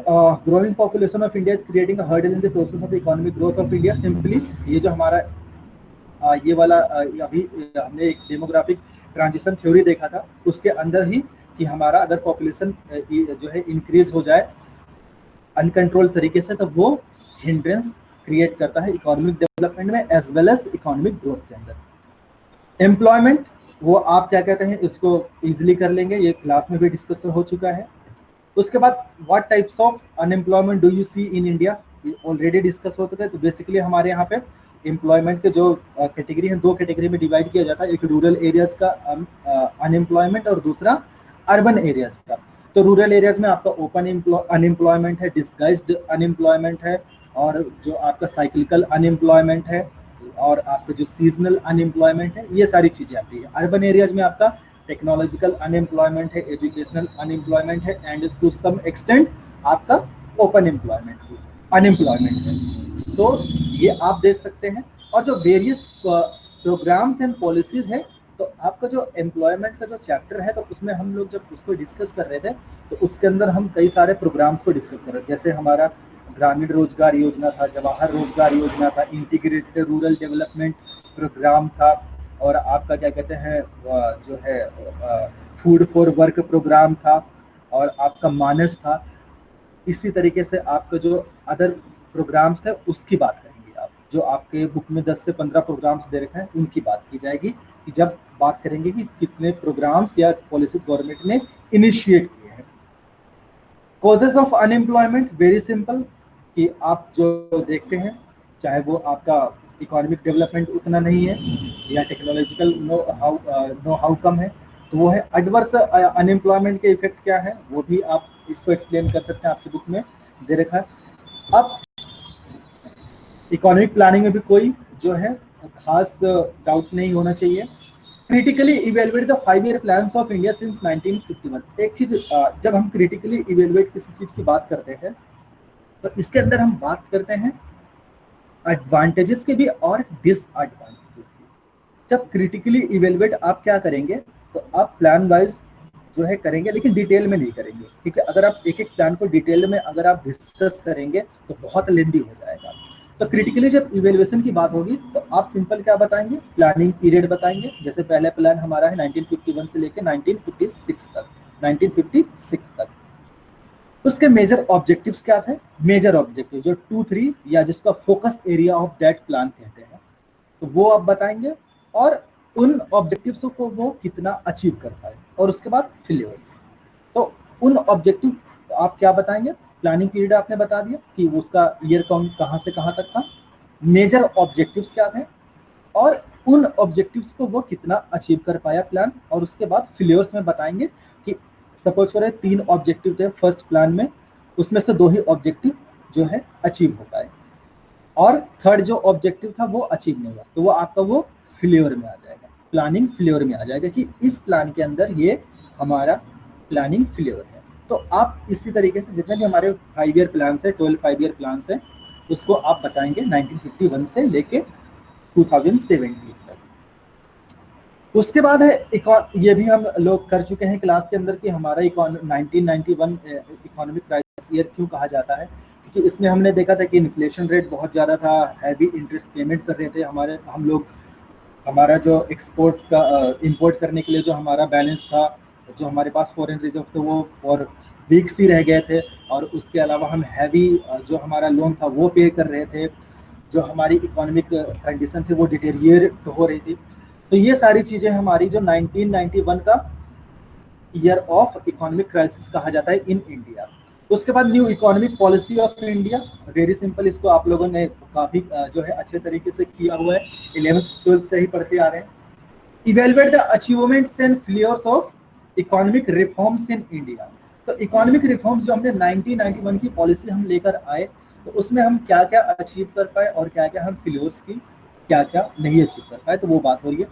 growing population of India is creating a hurdle in the process of economic growth of India. Simply ये जो हमारा ये वाला अभी हमने एक डेमोग्राफिक ट्रांजिशन थ्योरी देखा था, उसके अंदर ही कि हमारा अगर पॉपुलेशन जो है इंक्रीज हो जाए अनकंट्रोल तरीके से, तो वो हिंड्रेंस क्रिएट करता है इकोनॉमिक डेवलपमेंट में as well as economic growth के अंदर। एम्प्लॉयमेंट, वो आप क्या कहते हैं इसको इजीली कर लेंगे, ये क्लास में भी डिस्कस हो चुका है। उसके बाद what types of unemployment do you see in India, already discuss हो चुका है। तो बेसिकली हमारे यहाँ पे एम्प्लॉयमेंट के जो कैटेगरी है, दो कैटेगरी में डिवाइड किया जाता है, एक रूरल एरियाज का अनएम्प्लॉयमेंट और दूसरा अर्बन एरियाज का। तो रूरल एरियाज में आपका ओपन अनएम्प्लॉयमेंट है, डिस्गाइज्ड अनएम्प्लॉयमेंट है, और जो आपका साइक्लिकल अनएम्प्लॉयमेंट है, और आपका जो सीजनल अनएम्प्लॉयमेंट है, ये सारी चीजें आती है। अर्बन एरियाज में आपका टेक्नोलॉजिकल अनएम्प्लॉयमेंट है, एजुकेशनल अनएम्प्लॉयमेंट है, एंड टू सम एक्सटेंट आपका ओपन अनएम्प्लॉयमेंट है। तो ये आप देख सकते हैं। और जो वेरियस प्रोग्राम्स एंड पॉलिसीज है, तो आपका जो एम्प्लॉयमेंट का जो चैप्टर है, तो उसमें हम लोग जब उसको डिस्कस कर रहे थे तो उसके अंदर हम कई सारे प्रोग्राम्स को डिस्कस कर रहे थे। जैसे हमारा ग्रामीण रोजगार योजना था, जवाहर रोजगार योजना था, इंटीग्रेटेड रूरल डेवलपमेंट प्रोग्राम था, और आपका क्या कहते हैं जो है फूड फॉर वर्क प्रोग्राम था, और आपका मानस था। इसी तरीके से आपका जो अदर प्रोग्राम्स थे उसकी बात करेंगे आप, जो आपके बुक में 10 से 15 प्रोग्राम्स दे रखे हैं उनकी बात की जाएगी, कि जब बात करेंगे कि कितने प्रोग्राम्स या पॉलिसीज गवर्नमेंट ने इनिशिएट किए हैं। Causes of unemployment very simple, कि आप जो देखते हैं चाहे वो आपका इकोनॉमिक डेवलपमेंट उतना नहीं है या टेक्नोलॉजिकल नो हाउ कम है, तो वो है एडवर्स अनएम्प्लॉयमेंट के इफेक्ट क्या है, वो भी आप इसको एक्सप्लेन कर सकते हैं, आपकी बुक में दे रखा है। अब इकोनॉमिक प्लानिंग में भी कोई जो है खास डाउट नहीं होना चाहिए। Critically evaluate the 5 year plans of India since 1951। एक चीज जब हम क्रिटिकली इवेलुएट किसी चीज की बात करते हैं तो इसके अंदर हम बात करते हैं एडवांटेजेस के भी और डिसएडवांटेजेस की। जब क्रिटिकली इवेलुएट आप क्या करेंगे, तो आप प्लान वाइज जो है करेंगे, लेकिन डिटेल में नहीं करेंगे, ठीक है। अगर आप एक एक प्लान को डिटेल में अगर आप डिस्कस करेंगे तो बहुत लेंदी हो जाएगा। तो क्रिटिकली जब इवेल्युएशन की बात होगी तो आप सिंपल क्या बताएंगे, प्लानिंग पीरियड बताएंगे। जैसे पहला प्लान हमारा है 1951 से लेकर 1956 तक। उसके मेजर ऑब्जेक्टिव्स क्या थे, मेजर ऑब्जेक्टिव जो 2-3 या जिसका focus area of that plan कहते हैं, तो वो आप बताएंगे, और उन ऑब्जेक्टिव्स को वो कितना अचीव कर पाए। और उसके बाद फेलियर्स, तो उन ऑब्जेक्टिव आप क्या बताएंगे, प्लानिंग पीरियड आपने बता दिया कि उसका ईयर काउंट कहाँ से कहाँ तक था, मेजर ऑब्जेक्टिव्स क्या थे, और उन ऑब्जेक्टिव्स को वो कितना अचीव कर पाया प्लान। और उसके बाद फेलियर्स में बताएंगे कि सपोज करें 3 ऑब्जेक्टिव थे फर्स्ट प्लान में, उसमें से 2 ही ऑब्जेक्टिव जो है अचीव हो पाए, और थर्ड जो ऑब्जेक्टिव था वो अचीव नहीं हुआ, तो वो आपका वो फेलियर में आ जाएगा, प्लानिंग फेलियर में आ जाएगा, कि इस प्लान के अंदर ये हमारा प्लानिंग फेलियर है। तो आप इसी तरीके से जितने भी हमारे 5 ईयर प्लान है, 12 5 ईयर प्लान है, उसको आप बताएंगे 1951 से लेके 2017 तक। उसके बाद है ये भी हम लोग कर चुके हैं क्लास के अंदर कि हमारा 1991 इकोनॉमिक क्राइसिस ईयर क्यों कहा जाता है, क्योंकि इसमें हमने देखा था कि इन्फ्लेशन रेट बहुत ज़्यादा था, हैवी इंटरेस्ट पेमेंट कर रहे थे हम लोग, हमारा जो एक्सपोर्ट का इंपोर्ट करने के लिए जो हमारा बैलेंस था, जो हमारे पास फॉरेन रिजर्व थे, वो फॉर वीक्स ही रह गए थे, और उसके अलावा हम हैवी जो हमारा लोन था वो पे कर रहे थे, जो हमारी इकोनॉमिक कंडीशन थी वो डिटेरिएट हो रही थी। तो ये सारी चीज़ें हमारी जो 1991 का ईयर ऑफ इकोनॉमिक क्राइसिस कहा जाता है इन इंडिया। उसके बाद new economic policy of India, very simple, इसको आप लोगों ने काफ़ी जो है अच्छे तरीके से किया हुआ है, 11th-12th से ही पढ़ते आ रहे हैं। Evaluate the achievements and failures of economic reforms in India. तो इकोनॉमिक रिफॉर्म्स जो हमने 1991 की पॉलिसी हम लेकर आए, तो उसमें हम क्या क्या अचीव कर पाए और क्या क्या हम फेल्योर्स की क्या क्या नहीं अचीव कर पाए, तो वो बात हो रही है।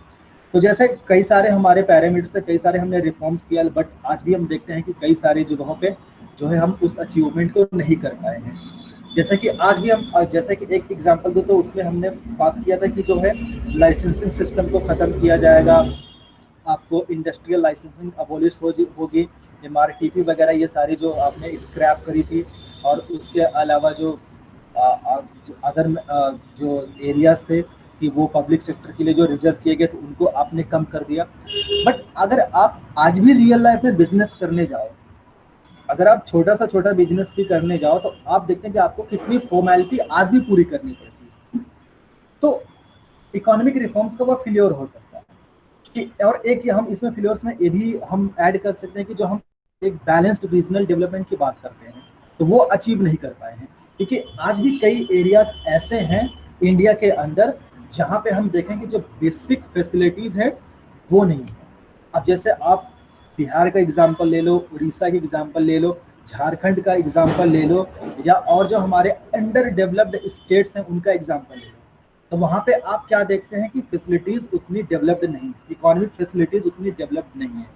तो जैसे कई सारे हमारे पैरामीटर्स से कई सारे हमने रिफॉर्म्स किया, बट आज भी हम देखते हैं कि कई सारी जगहों पे जो है हम उस अचीवमेंट को नहीं कर पाए हैं। जैसे कि आज भी हम जैसे कि एक एग्जांपल दो, तो उसमें हमने बात किया था कि जो है लाइसेंसिंग सिस्टम को ख़त्म किया जाएगा, आपको इंडस्ट्रियल लाइसेंसिंग अबॉलिश होगी, MRTP वगैरह ये सारी जो आपने स्क्रैप करी थी, और उसके अलावा जो अदर जो एरियाज थे कि वो पब्लिक सेक्टर के लिए जो रिजर्व किए गए थे उनको आपने कम कर दिया। बट अगर आप आज भी रियल लाइफ में बिजनेस करने जाओ, अगर आप छोटा सा छोटा बिजनेस भी करने जाओ, तो आप देखते हैं कि आपको कितनी फॉर्मेलिटी आज भी पूरी करनी पड़ती है। तो इकोनॉमिक रिफॉर्म्स का वो फेल्योर हो सकता है कि, और एक हम इसमें फेल्योर्स में ये भी हम ऐड कर सकते हैं कि जो हम एक बैलेंस्ड रीजनल डेवलपमेंट की बात करते हैं, तो वो अचीव नहीं कर पाए हैं, क्योंकि आज भी कई एरियाज ऐसे हैं इंडिया के अंदर जहाँ पे हम देखें कि जो बेसिक फैसिलिटीज है वो नहीं है। अब जैसे आप बिहार का एग्जाम्पल ले लो, उड़ीसा की एग्जाम्पल ले लो, झारखंड का एग्जाम्पल ले लो, या और जो हमारे अंडर डेवलप्ड स्टेट्स हैं उनका एग्जाम्पल ले लो, तो वहाँ पे आप क्या देखते हैं कि फैसिलिटीज उतनी डेवलप्ड नहीं, इकोनॉमिक फैसिलिटीज उतनी डेवलप्ड नहीं है।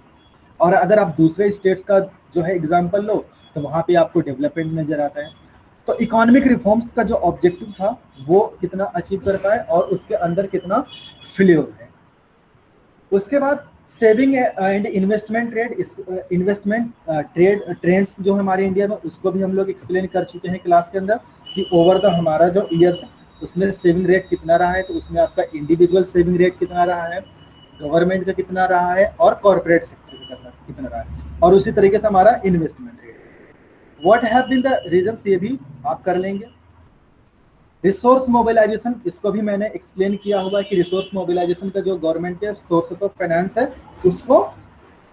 और अगर आप दूसरे स्टेट्स का जो है एग्जाम्पल लो, तो वहाँ पे आपको डेवलपमेंट नजर आता है। तो इकोनॉमिक रिफॉर्म्स का जो ऑब्जेक्टिव था वो कितना अचीव कर पाए और उसके अंदर कितना फेल्योर है। उसके बाद सेविंग एंड इन्वेस्टमेंट ट्रेंड्स जो हमारे इंडिया में, उसको भी हम लोग एक्सप्लेन कर चुके हैं क्लास के अंदर कि ओवर द हमारा जो ईयर्स उसमें सेविंग रेट कितना रहा है, तो उसमें आपका इंडिविजुअल सेविंग रेट कितना रहा है, गवर्नमेंट का कितना रहा है, और कॉर्पोरेट सेक्टर का कितना रहा है, और उसी तरीके से हमारा investment rate. What have been the reasons, ये भी आप कर लेंगे। रिसोर्स मोबिलाइजेशन, इसको भी मैंने एक्सप्लेन किया हुआ है कि रिसोर्स मोबिलाइजेशन का जो गवर्नमेंट के सोर्सेस ऑफ फाइनेंस है उसको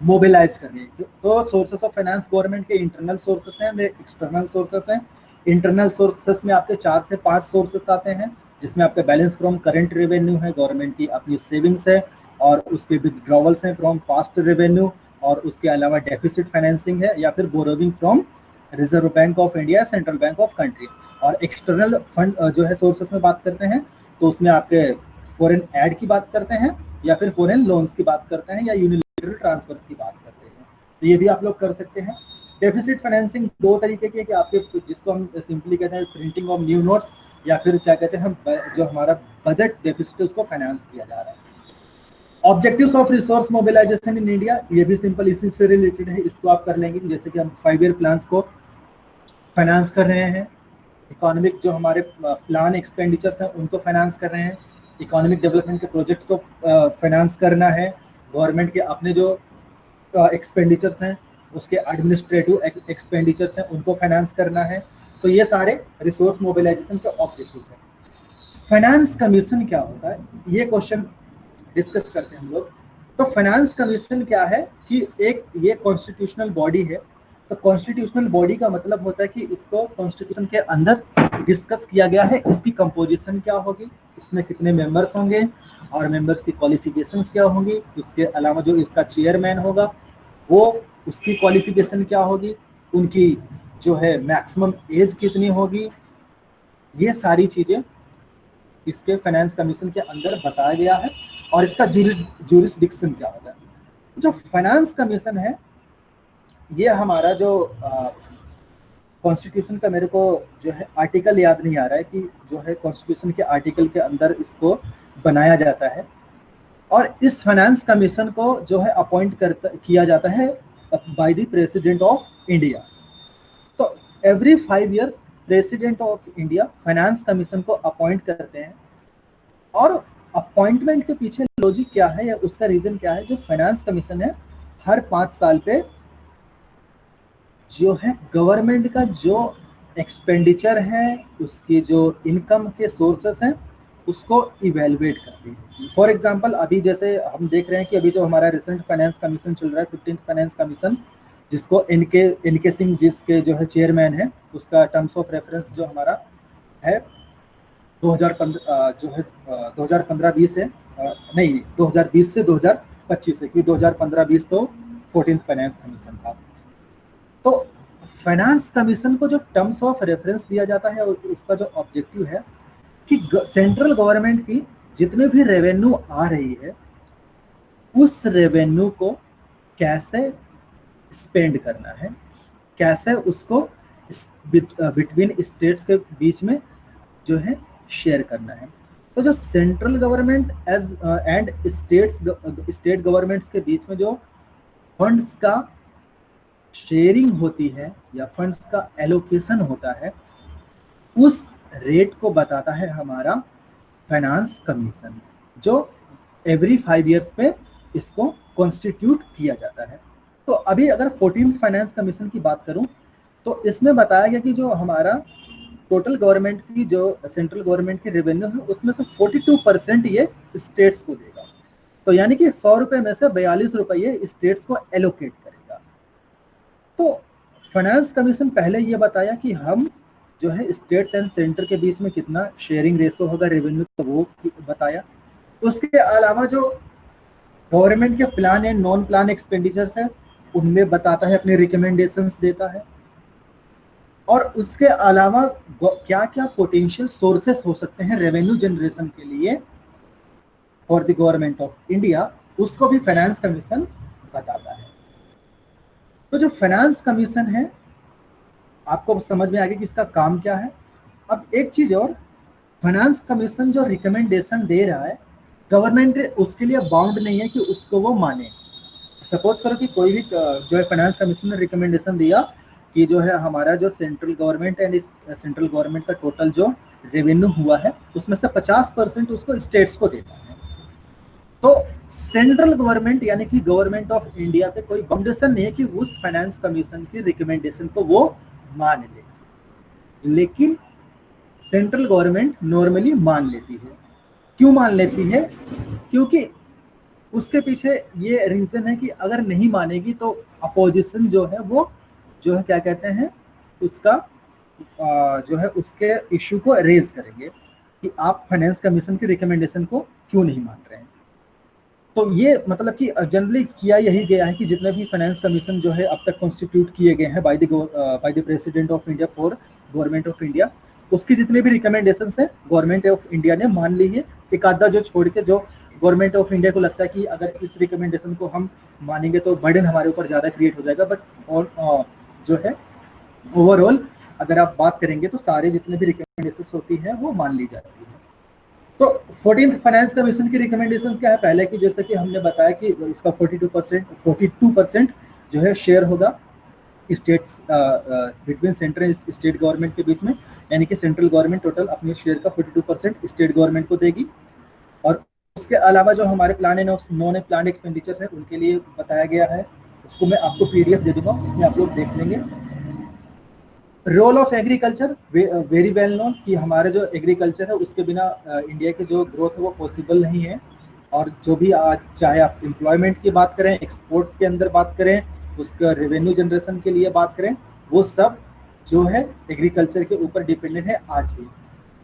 मोबिलाइज करनी है। तो सोर्सेस ऑफ फाइनेंस गवर्नमेंट के इंटरनल सोर्सेस हैं, एक्सटर्नल सोर्सेस हैं। इंटरनल सोर्सेस में आपके 4 से 5 सोर्सेस आते हैं, जिसमें आपका बैलेंस फ्रॉम करंट रेवेन्यू है, गवर्नमेंट की अपनी सेविंग्स है, और उसके विड्रॉवल्स हैं फ्रॉम पास्ट रेवेन्यू, और उसके अलावा डेफिसिट फाइनेंसिंग है, या फिर borrowing from reserve bank of India, central bank of country. और एक्सटर्नल फंड जो है सोर्सेस में बात करते हैं, तो उसमें आपके फॉरेन एड की बात करते हैं, या फिर फॉरेन लोन्स की बात करते हैं, या यूनिलैटरल ट्रांसफर्स की बात करते हैं। तो ये भी आप लोग कर सकते हैं। डेफिसिट फाइनेंसिंग 2 तरीके की है कि आपके, जिसको हम सिंपली कहते हैं प्रिंटिंग ऑफ न्यू नोट्स, या फिर क्या कहते हैं हम जो हमारा बजट डेफिसिट है उसको फाइनेंस किया जा रहा है। Objectives of resource mobilisation in India, ये भी सिंपल इसी से रिलेटेड है, इसको आप कर लेंगे। जैसे कि हम 5 ईयर प्लान्स को फाइनेंस कर रहे हैं, इकोनॉमिक जो हमारे प्लान एक्सपेंडिचर्स हैं उनको फाइनेंस कर रहे हैं, इकोनॉमिक डेवलपमेंट के प्रोजेक्ट को फाइनेंस करना है, गवर्नमेंट के अपने जो एक्सपेंडिचर्स हैं उसके एडमिनिस्ट्रेटिव एक्सपेंडिचर्स हैं उनको फाइनेंस करना है। तो ये सारे रिसोर्स मोबिलाइजेशन के ऑब्जेक्टिव्स हैं। फाइनेंस कमीशन क्या होता है, ये क्वेश्चन डिस्कस करते हैं हम लोग। तो फाइनेंस कमीशन क्या है कि एक ये कॉन्स्टिट्यूशनल बॉडी है। तो कॉन्स्टिट्यूशनल बॉडी का मतलब होता है कि इसको कॉन्स्टिट्यूशन के अंदर डिस्कस किया गया है, इसकी कंपोजिशन क्या होगी, इसमें कितने मेंबर्स होंगे, और मेंबर्स की क्वालिफिकेशंस क्या होंगी, उसके अलावा जो इसका चेयरमैन होगा वो उसकी क्वालिफिकेशन क्या होगी, उनकी जो है मैक्सिमम एज कितनी होगी, ये सारी चीजें इसके फाइनेंस कमीशन के अंदर बताया गया है। और इसका ज्यूरिसडिक्शन क्या होता है। जो फाइनेंस कमीशन है ये हमारा जो कॉन्स्टिट्यूशन का, मेरे को जो है आर्टिकल याद नहीं आ रहा है कि जो है कॉन्स्टिट्यूशन के आर्टिकल के अंदर इसको बनाया जाता है, और इस फाइनेंस कमीशन को जो है अपॉइंट किया जाता है by the president of India. तो every 5 years president of India finance commission को अपॉइंट करते हैं। और अपॉइंटमेंट के पीछे लॉजिक क्या है या उसका रीजन क्या है, जो फाइनेंस कमीशन है हर 5 साल पे जो है गवर्नमेंट का जो एक्सपेंडिचर है, उसकी जो इनकम के सोर्सेस हैं उसको इवेलुएट करती है। फॉर एग्जांपल अभी जैसे हम देख रहे हैं कि अभी जो हमारा रिसेंट फाइनेंस कमीशन चल रहा है, 15th फाइनेंस कमीशन, जिसको इनके सिंह जिसके जो है चेयरमैन है, उसका टर्म्स ऑफ रेफरेंस जो हमारा है 2015 जो है 2015-20 है, नहीं 2020 से 2025 है, क्योंकि 2015-20 तो 14th फाइनेंस कमीशन था। तो फाइनेंस कमीशन को जो टर्म्स ऑफ रेफरेंस दिया जाता है उसका जो ऑब्जेक्टिव है कि सेंट्रल गवर्नमेंट की जितने भी रेवेन्यू आ रही है उस रेवेन्यू को कैसे स्पेंड करना है, कैसे उसको बिटवीन स्टेट्स के बीच में जो है शेयर करना है। तो जो central government as and state governments के बीच में जो फंड्स का शेयरिंग होती है या फंड्स का एलोकेशन होता है उस रेट को बताता है हमारा फाइनेंस कमीशन, जो एवरी 5 इयर्स पे इसको कॉन्स्टिट्यूट किया जाता है। तो अभी अगर 14th फाइनेंस कमीशन की बात करूं तो इसमें बताया गया कि जो हमारा टोटल गवर्नमेंट की जो सेंट्रल गवर्नमेंट की रेवेन्यू है उसमें से 42% ये स्टेट्स को देगा। तो यानी कि 100 रुपए में से 42 रुपये स्टेट्स को एलोकेट करेगा। तो फाइनेंस कमीशन पहले ये बताया कि हम जो है स्टेट्स एंड सेंटर के बीच में कितना शेयरिंग रेशो होगा रेवेन्यू का वो बताया। उसके अलावा जो गवर्नमेंट के plan and non plan expenditures है उनमें बताता है, अपने रिकमेंडेशंस देता है। और उसके अलावा क्या क्या पोटेंशियल सोर्सेस हो सकते हैं रेवेन्यू जनरेशन के लिए for the government of India, उसको भी फाइनेंस कमीशन बताता है। तो जो फाइनेंस कमीशन है आपको समझ में आ गया कि इसका काम क्या है। अब एक चीज और, फाइनेंस कमीशन जो रिकमेंडेशन दे रहा है गवर्नमेंट उसके लिए बाउंड नहीं है कि उसको वो माने। सपोज करो कि कोई भी जो है फाइनेंस कमीशन ने रिकमेंडेशन दिया कि जो है हमारा जो central government and central government का टोटल जो रेवेन्यू हुआ है उसमें से 50% उसको स्टेट्स को देना है। तो सेंट्रल गवर्नमेंट यानी कि गवर्नमेंट ऑफ इंडिया पे कोई बाउंडेशन नहीं है कि उस फाइनेंस कमीशन की रिकमेंडेशन को वो मान ले, लेकिन सेंट्रल गवर्नमेंट नॉर्मली मान लेती है। क्यों मान लेती है? क्योंकि उसके पीछे ये रीजन है कि अगर नहीं मानेगी तो अपोजिशन जो है वो जो है क्या कहते हैं उसका जो है उसके इश्यू को रेज करेंगे कि आप फाइनेंस कमीशन की रिकमेंडेशन को क्यों नहीं मान रहे हैं। तो ये मतलब कि जनरली किया यही गया है कि जितने भी फाइनेंस कमीशन जो है अब तक कॉन्स्टिट्यूट किए गए हैं bye the president of India for government of India, उसकी जितने भी रिकमेंडेशन है गवर्नमेंट ऑफ इंडिया ने मान ली है। एक आधा जो छोड़ के जो गवर्नमेंट ऑफ इंडिया को लगता है कि अगर इस रिकमेंडेशन को हम मानेंगे तो बर्डन हमारे ऊपर ज़्यादा क्रिएट हो जाएगा, बट और जो है ओवरऑल अगर आप बात करेंगे तो सारे जितने भी रिकमेंडेशन होती है वो मान ली जाती है। तो 14th फाइनेंस कमीशन की रिकमेंडेशन क्या है? पहले की जैसे कि हमने बताया कि इसका 42% जो है शेयर होगा states between central and state government के बीच में, यानी कि सेंट्रल गवर्नमेंट टोटल अपने शेयर का 42% स्टेट गवर्नमेंट को देगी। और उसके अलावा जो हमारे plan and non plan expenditures है उनके लिए बताया गया है, उसको मैं आपको PDF दे दूंगा, उसमें आप लोग देख लेंगे। Role of agriculture very well known कि हमारे जो एग्रीकल्चर है उसके बिना इंडिया की जो ग्रोथ है वो पॉसिबल नहीं है। और जो भी आज चाहे आप एम्प्लॉयमेंट की बात करें, एक्सपोर्ट्स के अंदर बात करें, उसका रेवेन्यू जनरेशन के लिए बात करें, वो सब जो है एग्रीकल्चर के ऊपर डिपेंडेंट है आज भी।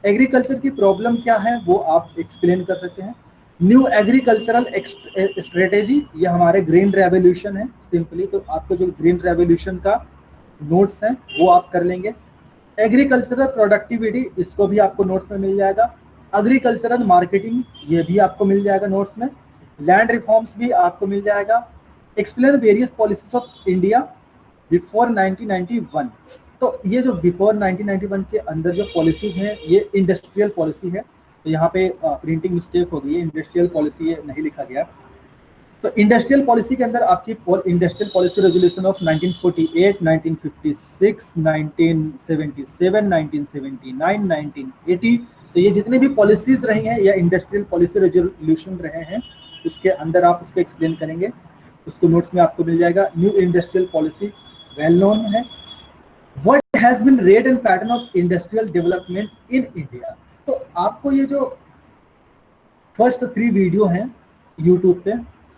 एग्रीकल्चर की प्रॉब्लम क्या है वो आप एक्सप्लेन कर सकते हैं। न्यू एग्रीकल्चरल स्ट्रेटेजी, ये हमारे ग्रीन रेवोल्यूशन है सिंपली, तो आपको जो ग्रीन रेवोल्यूशन का नोट्स हैं वो आप कर लेंगे। एग्रीकल्चरल प्रोडक्टिविटी, इसको भी आपको नोट्स में मिल जाएगा। एग्रीकल्चरल मार्केटिंग, ये भी आपको मिल जाएगा नोट्स में। लैंड रिफॉर्म्स भी आपको मिल जाएगा। Explain various policies of India before 1991, तो ये जो बिफोर 1991 के अंदर जो पॉलिसीज हैं ये इंडस्ट्रियल पॉलिसी है, तो यहाँ पे प्रिंटिंग मिस्टेक हो गई है, इंडस्ट्रियल पॉलिसी ये नहीं लिखा गया। तो इंडस्ट्रियल पॉलिसी के अंदर आपकी इंडस्ट्रियल पॉलिसी रेजोल्यूशन ऑफ 1948, 1956, 1977, 1979, 1980, तो ये जितने भी पॉलिसीज रही हैं या इंडस्ट्रियल पॉलिसी रेजोल्यूशन रहे हैं उसके अंदर आप उसको एक्सप्लेन करेंगे, उसको नोट्स में आपको मिल जाएगा। New industrial policy well known है। What has been rate and pattern of industrial development in India, तो आपको ये जो फर्स्ट 3 वीडियो हैं यूट्यूब पे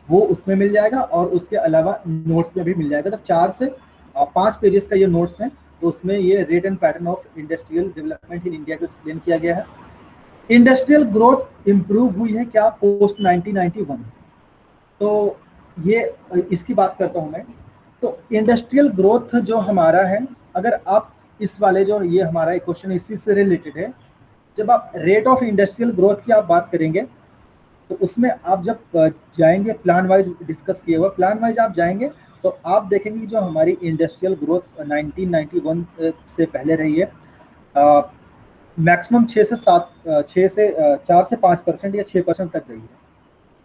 वो उसमें मिल जाएगा और उसके अलावा नोट्स में भी मिल जाएगा। तो 4 से 5 पेजेस का ये नोट्स है, तो उसमें ये rate and pattern of industrial development in India को एक्सप्लेन किया गया है। इंडस्ट्रियल ग्रोथ इंप्रूव हुई है क्या पोस्ट 1991, तो ये इसकी बात करता हूँ मैं तो इंडस्ट्रियल ग्रोथ जो हमारा है, अगर आप इस वाले जो ये हमारा एक क्वेश्चन इसी से रिलेटेड है, जब आप रेट ऑफ इंडस्ट्रियल ग्रोथ की आप बात करेंगे तो उसमें आप जब जाएंगे प्लान वाइज डिस्कस किए हुआ प्लान वाइज आप जाएंगे तो आप देखेंगे कि जो हमारी इंडस्ट्रियल ग्रोथ 1991 से पहले रही है, मैक्सिमम 6 से 4 से 5% या 6% तक रही है।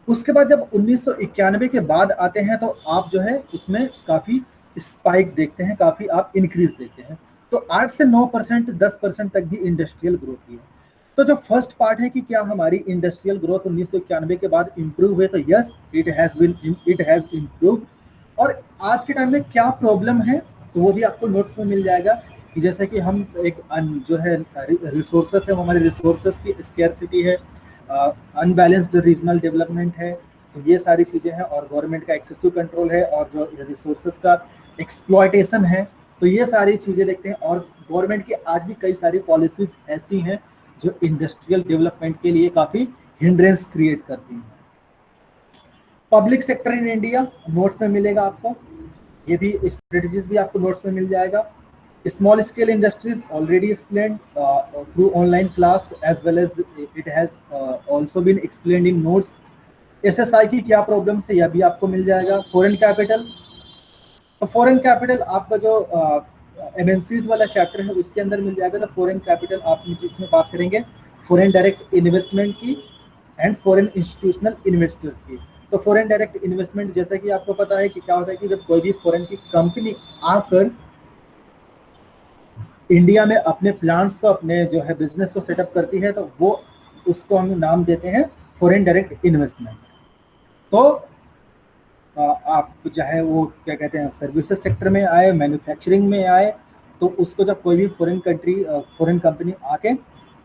उसके बाद जब 1991 के बाद आते हैं तो आप जो है उसमें काफ़ी स्पाइक देखते हैं, काफ़ी आप इंक्रीज देखते हैं। तो 8 से 9%, 10% तक भी इंडस्ट्रियल ग्रोथ की है। तो जो फर्स्ट पार्ट है कि क्या हमारी इंडस्ट्रियल ग्रोथ 1991 के बाद इंप्रूव हुए, तो यस, इट हैज इम्प्रूव। और आज के टाइम में क्या प्रॉब्लम है तो वो भी आपको नोट्स में मिल जाएगा कि जैसे कि हम एक जो है रिसोर्सेस है, वो हमारे रिसोर्सेस की स्केर्सिटी है, अनबैलेंस्ड रीजनल डेवलपमेंट है, तो ये सारी चीज़ें हैं, और गवर्नमेंट का एक्सेसिव कंट्रोल है, और जो रिसोर्सेस का एक्सप्लॉयटेशन है, तो ये सारी चीज़ें देखते हैं। और गवर्नमेंट की आज भी कई सारी पॉलिसीज ऐसी हैं जो इंडस्ट्रियल डेवलपमेंट के लिए काफ़ी हिंड्रेंस क्रिएट करती हैं। Public sector in India notes में मिलेगा आपको, ये भी स्ट्रेटजीज भी आपको नोट्स में मिल जाएगा। Small scale industries already explained through online class as well as it has also been explained in notes. SSI की क्या प्रॉब्लम है यह भी आपको मिल जाएगा। फॉरेन कैपिटल, तो फॉरेन कैपिटल आपका जो एमएनसीज वाला चैप्टर है उसके अंदर मिल जाएगा। तो फॉरेन कैपिटल आप इसमें बात करेंगे फॉरेन डायरेक्ट इन्वेस्टमेंट की एंड फॉरेन इंस्टीट्यूशनल इन्वेस्टर्स की। तो फॉरेन डायरेक्ट इन्वेस्टमेंट जैसा कि आपको पता है कि क्या होता है कि जब कोई भी फॉरेन की कंपनी आकर इंडिया में अपने प्लांट्स को, अपने जो है बिजनेस को सेटअप करती है, तो वो उसको हम नाम देते हैं फॉरेन डायरेक्ट इन्वेस्टमेंट। तो आप चाहे वो क्या कहते हैं सर्विसेज सेक्टर में आए, मैन्युफैक्चरिंग में आए, तो उसको जब कोई भी फॉरेन कंपनी आके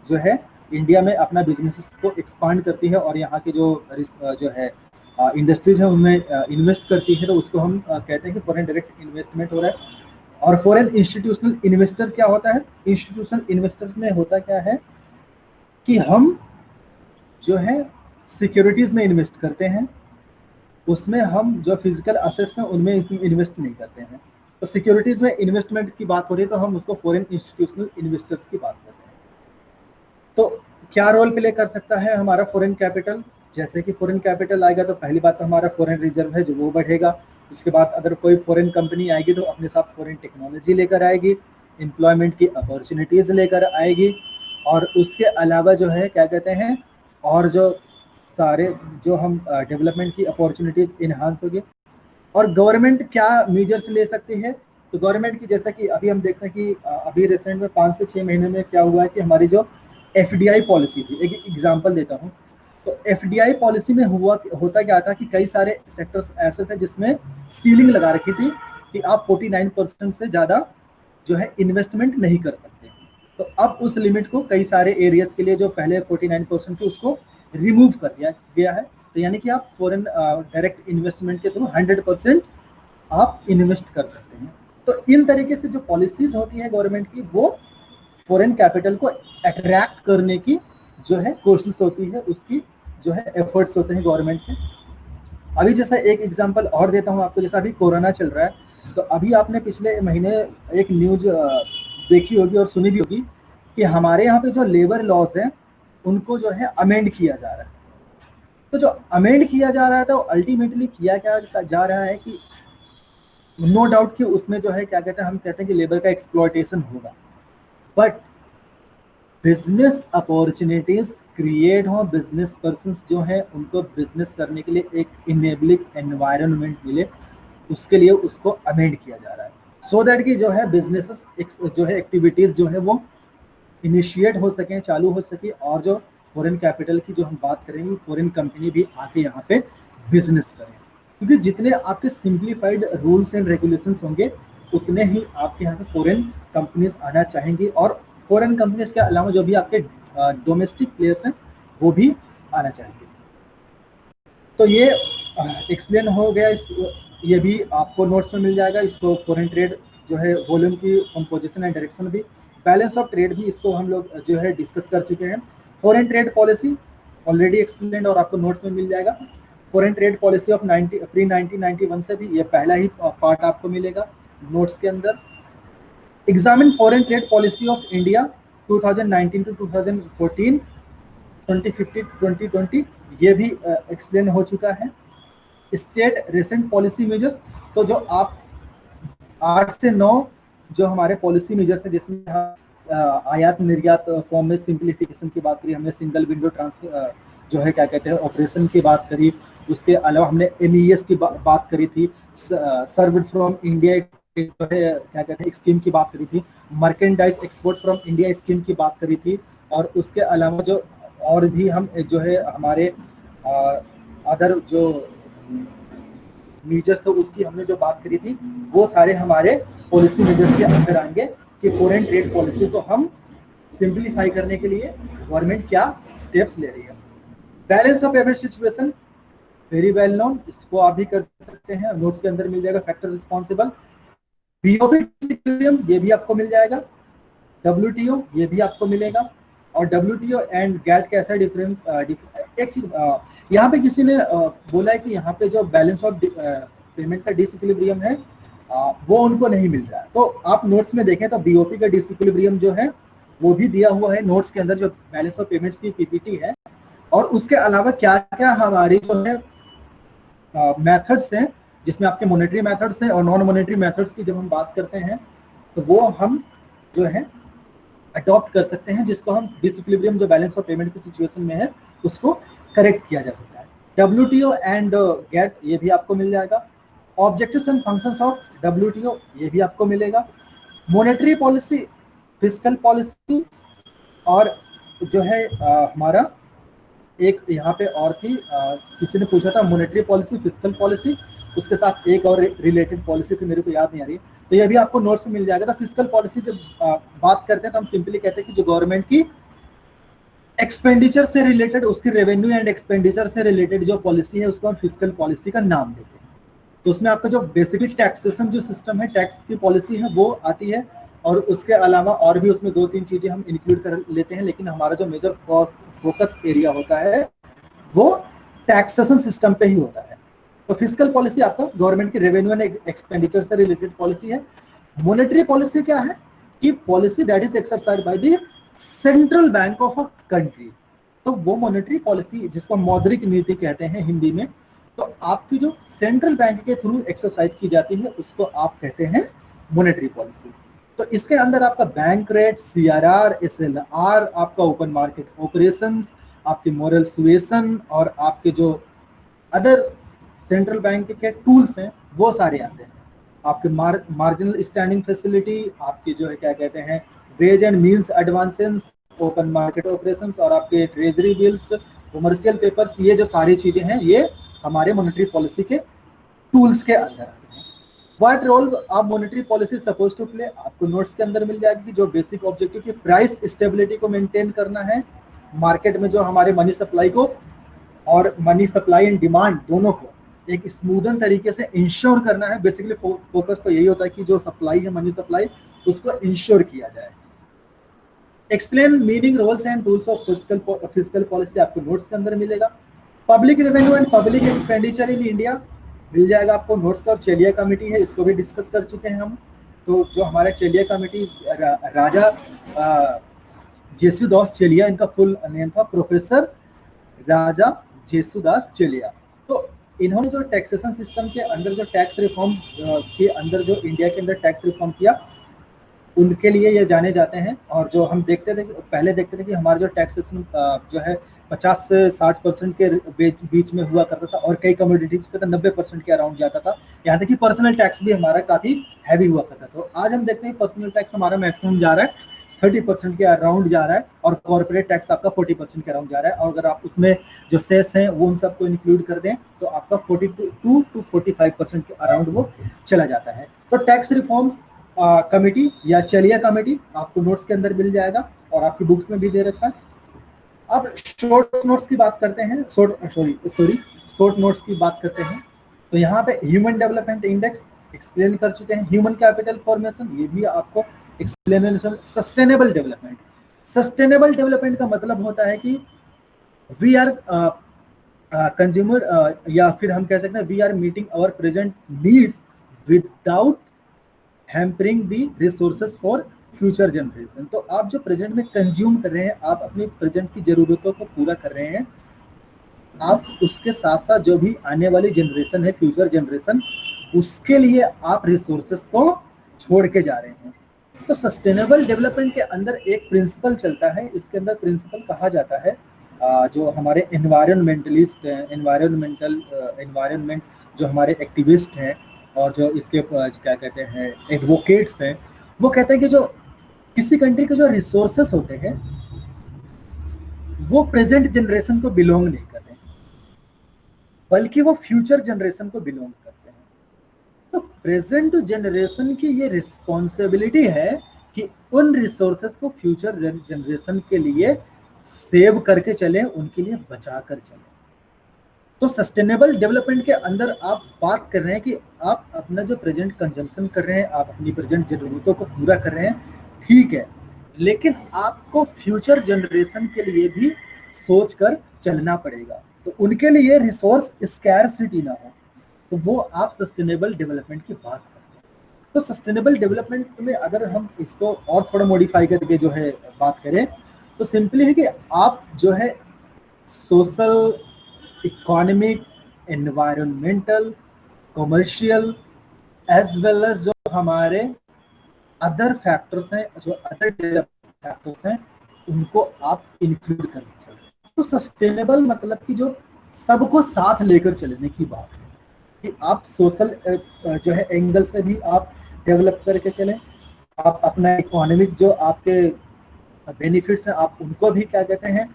जो है इंडिया में अपना बिजनेस को एक्सपांड करती है और यहाँ के जो है इंडस्ट्रीज है उनमें इन्वेस्ट करती है, तो उसको हम कहते हैं कि फॉरेन डायरेक्ट इन्वेस्टमेंट हो रहा है। और फॉरेन इंस्टीट्यूशनल इन्वेस्टर क्या होता है? इंस्टीट्यूशनल इन्वेस्टर्स में होता क्या है कि हम जो है सिक्योरिटीज में इन्वेस्ट करते हैं, उसमें हम जो फिजिकल असेट्स हैं उनमें इन्वेस्ट नहीं करते हैं। तो सिक्योरिटीज में इन्वेस्टमेंट की बात हो रही है तो हम उसको फॉरेन इंस्टीट्यूशनल इन्वेस्टर्स की बात करते हैं। तो क्या रोल प्ले कर सकता है हमारा फॉरेन कैपिटल? जैसे कि फॉरेन कैपिटल आएगा तो पहली बात तो हमारा फॉरेन रिजर्व है जो वो बढ़ेगा। उसके बाद अगर कोई फॉरेन कंपनी आएगी तो अपने साथ फॉरेन टेक्नोलॉजी लेकर आएगी, एम्प्लॉयमेंट की अपॉर्चुनिटीज लेकर आएगी, और उसके अलावा जो है क्या कहते हैं और जो सारे जो हम डेवलपमेंट की अपॉर्चुनिटीज इन्हांस होगी। और गवर्नमेंट क्या मेजर्स ले सकती है? तो गवर्नमेंट की जैसा कि अभी हम देखते हैं कि अभी रिसेंट में 5 से 6 महीने में क्या हुआ है कि हमारी जो एफडीआई पॉलिसी थी, एक एग्जांपल देता हूँ, तो एफडीआई पॉलिसी में होता क्या था कि कई सारे सेक्टर्स ऐसे थे जिसमें सीलिंग लगा रखी थी कि आप 49% से ज़्यादा जो है इन्वेस्टमेंट नहीं कर सकते। तो अब उस लिमिट को कई सारे एरियाज के लिए जो पहले 49% थी उसको रिमूव कर दिया गया है। तो यानी कि आप फॉरेन डायरेक्ट इन्वेस्टमेंट के थ्रू 100% आप इन्वेस्ट कर सकते हैं। तो इन तरीके से जो पॉलिसीज होती है गवर्नमेंट की, वो फॉरेन कैपिटल को अट्रैक्ट करने की जो है कोशिश होती है, उसकी जो है एफर्ट्स होते हैं गवर्नमेंट के। अभी जैसा एक एग्जांपल और देता हूं आपको, जैसा अभी कोरोना चल रहा है, तो अभी आपने पिछले महीने एक न्यूज देखी होगी और सुनी भी होगी कि हमारे यहाँ पे जो लेबर लॉज हैं उनको जो है अमेंड किया जा रहा है। तो जो अमेंड किया जा रहा है तो अल्टीमेटली किया क्या जा रहा है कि नो डाउट कि उसमें जो है क्या कहते हैं, हम कहते हैं कि लेबर का एक्सप्लॉयटेशन होगा, बट बिजनेस अपॉर्चुनिटीज क्रिएट हो, बिजनेस पर्संस जो है उनको बिजनेस करने के लिए एक इनेबलिंग एनवायरनमेंट मिले, उसके लिए उसको अमेंड किया जा रहा है, सो दैट कि जो है बिजनेसेस जो है एक्टिविटीज जो है वो इनिशिएट हो सकें, चालू हो सके, और जो फॉरेन कैपिटल की जो हम बात करेंगे फॉरेन कंपनी भी आके यहाँ पे बिजनेस करें। क्योंकि जितने आपके सिंप्लीफाइड रूल्स एंड रेगुलेशंस होंगे उतने ही आपके यहाँ पे फॉरेन कंपनीज आना चाहेंगी, और फॉरेन कंपनीज के अलावा जो भी आपके डोमेस्टिक प्लेयर्स हैं वो भी आना चाहेंगे। तो ये एक्सप्लेन हो गया, ये भी आपको नोट्स में मिल जाएगा। इसको फॉरेन ट्रेड जो है वॉल्यूम की कंपोजिशन एंड डायरेक्शन भी, बैलेंस ऑफ ट्रेड भी इसको हम लोग जो है डिस्कस कर चुके हैं। Foreign trade policy already explain और आपको नोट्स में मिल जाएगा। Foreign trade policy of pre 1991 से भी ये पहला ही पार्ट आपको मिलेगा नोट्स के अंदर। Examine foreign trade policy of India 2019 to 2014, 2015 2020, ये भी एक्सप्लेन हो चुका है। स्टेट रिसेंट पॉलिसी मेजर्स, तो जो आप 8 से 9 जो हमारे पॉलिसी मेजर्स है, जिसमें आयात निर्यात फॉर्म में सिंप्लीफिकेशन की बात करी हमने, सिंगल विंडो ट्रांसफर जो है क्या कहते हैं ऑपरेशन की बात करी, उसके अलावा हमने MES की बात करी थी, सर्व फ्रॉम इंडिया जो है क्या कहते हैं एक स्कीम की बात करी थी, merchandise export from India scheme की बात करी थी, और उसके अलावा जो और भी हम जो है हमारे अदर जो मेजर्स थे उसकी हमने जो बात करी थी, वो सारे हमारे पॉलिसी मेजर्स के अंदर आएंगे कि फॉरेन ट्रेड पॉलिसी को हम सिंप्लीफाई करने के लिए गवर्नमेंट क्या स्टेप्स ले रही है। Balance of payment situation very well known, इसको आप भी कर सकते हैं, नोट्स के अंदर मिल जाएगा। फैक्टर रिस्पॉन्सिबल, BOP ये भी आपको मिल जाएगा, WTO ये भी आपको मिलेगा, और WTO एंड GATT कैसा डिफरेंस। एक चीज यहाँ पे किसी ने बोला है कि यहाँ पे जो बैलेंस ऑफ पेमेंट का डिसइक्विलिब्रियम है वो उनको नहीं मिल रहा है, तो आप नोट्स में देखें तो BOP का डिसइक्विलिब्रियम जो है वो भी दिया हुआ है नोट्स के अंदर, जो बैलेंस ऑफ पेमेंट्स की PPT है। और उसके अलावा क्या क्या हमारी जो है मेथड्स हैं, जिसमें आपके मॉनेटरी मेथड्स हैं और नॉन मॉनेटरी मेथड्स की जब हम बात करते हैं तो वो हम जो है अडॉप्ट कर सकते हैं, जिसको हम डिसइक्विलिब्रियम जो बैलेंस ऑफ पेमेंट की सिचुएशन में है उसको करेक्ट किया जा सकता है। WTO एंड GATT ये भी आपको मिल जाएगा। Objectives and functions of WTO ये भी आपको मिलेगा। मॉनेटरी पॉलिसी, फिस्कल पॉलिसी, और जो है हमारा एक यहाँ पे और थी, किसी ने पूछा था मॉनेटरी पॉलिसी, फिस्कल पॉलिसी, उसके साथ एक और रिलेटेड पॉलिसी थी, मेरे को याद नहीं आ रही, तो ये भी आपको नोट्स में मिल जाएगा। तो फिस्कल पॉलिसी जब बात करते हैं तो हम सिंपली कहते हैं कि जो गवर्नमेंट की एक्सपेंडिचर से रिलेटेड, उसकी रेवेन्यू एंड एक्सपेंडिचर से रिलेटेड जो पॉलिसी है उसको हम फिस्कल पॉलिसी का नाम देते हैं। तो उसमें आपका जो बेसिकली टैक्सेशन जो सिस्टम है, टैक्स की पॉलिसी है वो आती है, और उसके अलावा और भी उसमें 2-3 चीजें हम इंक्लूड कर लेते हैं, लेकिन हमारा जो मेजर फोकस एरिया होता है वो टैक्सेशन सिस्टम पे ही होता है। तो फिस्कल पॉलिसी आपका गवर्नमेंट की रेवेन्यू एंड एक्सपेंडिचर से रिलेटेड पॉलिसी है। मॉनेटरी पॉलिसी क्या है कि policy that is exercised by the central bank of a country. तो वो मॉनेटरी पॉलिसी जिसको मौद्रिक नीति कहते हैं हिंदी में, तो आपकी जो सेंट्रल बैंक के थ्रू एक्सरसाइज की जाती है उसको आप कहते हैं मॉनेटरी पॉलिसी। तो इसके अंदर आपका बैंक रेट, CRR, SLR, आपका ओपन मार्केट ऑपरेशंस, आपकी मोरल सुएशन, और आपके जो अदर सेंट्रल बैंक के टूल्स हैं वो सारे आते हैं। आपके मार्जिनल स्टैंडिंग फैसिलिटी, आपके जो है क्या कहते हैं ways and means advances, open market operations, और आपके ट्रेजरी बिल्स, कमर्शियल पेपर्स, ये जो सारी चीजें हैं ये हमारे मॉनेटरी पॉलिसी के टूल्स के अंदर आते हैं। व्हाट रोल आप monetary policy suppose to play, आपको नोट्स के अंदर मिल जाएगी। जो बेसिक ऑब्जेक्टिव की प्राइस स्टेबिलिटी को मेंटेन करना है, मार्केट में जो हमारे मनी सप्लाई को और मनी सप्लाई एंड डिमांड दोनों को एक स्मूथन तरीके से इंश्योर करना है। बेसिकली फोकस तो यही होता है कि जो सप्लाई है मनी सप्लाई उसको इंश्योर किया जाए। Explain meaning, roles and tools of fiscal policy आपको नोट्स के अंदर मिलेगा। Public revenue and public expenditure in India मिल जाएगा आपको नोट्स का। और चेलिया कमेटी है, इसको भी डिस्कस कर चुके हैं हम। तो जो हमारा चेलिया कमेटी, राजा जेसूदास चेलिया, इनका फुल नेम था प्रोफेसर राजा जेसूदास चेलिया। तो इन्होंने जो टैक्सेशन सिस्टम के अंदर जो टैक्स रिफॉर्म के अंदर जो इंडिया के अंदर टैक्स रिफॉर्म किया, उनके लिए ये जाने जाते हैं। और जो हम देखते थे पहले देखते थे कि हमारा जो टैक्सेशन जो है 50 से 60% के बीच में हुआ करता था, और कई कमोडिटीज पे तो 90% के अराउंड जाता था। यहाँ तक कि पर्सनल टैक्स भी हमारा काफी हैवी हुआ करता था। तो आज हम देखते हैं पर्सनल टैक्स हमारा मैक्सिमम जा रहा है 30% के अराउंड जा रहा है, और कॉर्पोरेट टैक्स आपका 40% के अराउंड जा रहा है। और अगर आप उसमें जो सेस हैं वो उन सबको इंक्लूड कर दें तो आपका 42 to 45% के अराउंड वो चला जाता है। तो टैक्स रिफॉर्म्स कमेटी या चलिया कमेटी आपको नोट्स के अंदर मिल जाएगा, और आपकी बुक्स में भी दे रखा है। अब शॉर्ट नोट्स की बात करते हैं, शॉर्ट नोट्स की बात करते हैं। तो यहाँ पे ह्यूमन डेवलपमेंट इंडेक्स एक्सप्लेन कर चुके हैं। ह्यूमन कैपिटल फॉर्मेशन ये भी आपको explanation. Sustainable development, sustainable development का मतलब होता है कि वी आर कंज्यूमर या फिर हम कह सकते हैं we are meeting our present needs without hampering the resources for future generation. तो आप जो प्रेजेंट में कंज्यूम कर रहे हैं, आप अपनी प्रेजेंट की जरूरतों को पूरा कर रहे हैं, आप उसके साथ साथ जो भी आने वाली जनरेशन है, फ्यूचर जनरेशन, उसके लिए आप रिसोर्सेज को छोड़ के जा रहे हैं। तो सस्टेनेबल डेवलपमेंट के अंदर एक प्रिंसिपल चलता है, इसके अंदर प्रिंसिपल कहा जाता है जो हमारे एनवायरमेंटलिस्ट हैं, एनवायरमेंट जो हमारे एक्टिविस्ट हैं और जो इसके क्या कहते हैं एडवोकेट्स हैं, वो कहते हैं कि जो किसी कंट्री के जो रिसोर्सेस होते हैं वो प्रेजेंट जनरेशन को बिलोंग नहीं करते, बल्कि वो फ्यूचर जनरेशन को बिलोंग करते हैं। तो प्रेजेंट जनरेशन की ये रिस्पॉन्सिबिलिटी है कि उन रिसोर्सेस को फ्यूचर जनरेशन के लिए सेव करके चलें, उनके लिए बचा कर चलें। तो सस्टेनेबल डेवलपमेंट के अंदर आप बात कर रहे हैं कि आप अपना जो प्रेजेंट कंजम्पशन कर रहे हैं, आप अपनी प्रेजेंट जरूरतों को पूरा कर रहे हैं, ठीक है, लेकिन आपको फ्यूचर जनरेशन के लिए भी सोच कर चलना पड़ेगा। तो उनके लिए रिसोर्स स्कैरसिटी ना हो, तो वो आप सस्टेनेबल डेवलपमेंट की बात करते हैं। तो सस्टेनेबल डेवलपमेंट में अगर हम इसको और थोड़ा मॉडिफाई करके जो है बात करें, तो सिंपली है कि आप जो है social, economic, environmental, commercial as well as जो हमारे अदर फैक्टर्स हैं, जो अदर डेवलपमेंट फैक्टर्स हैं, उनको आप इंक्लूड करके चलें। तो सस्टेनेबल मतलब कि जो सबको साथ लेकर चलने की बात है कि आप सोशल जो है एंगल से भी आप डेवलप करके चलें, आप अपना इकोनॉमिक जो आपके बेनिफिट्स हैं आप उनको भी क्या कहते हैं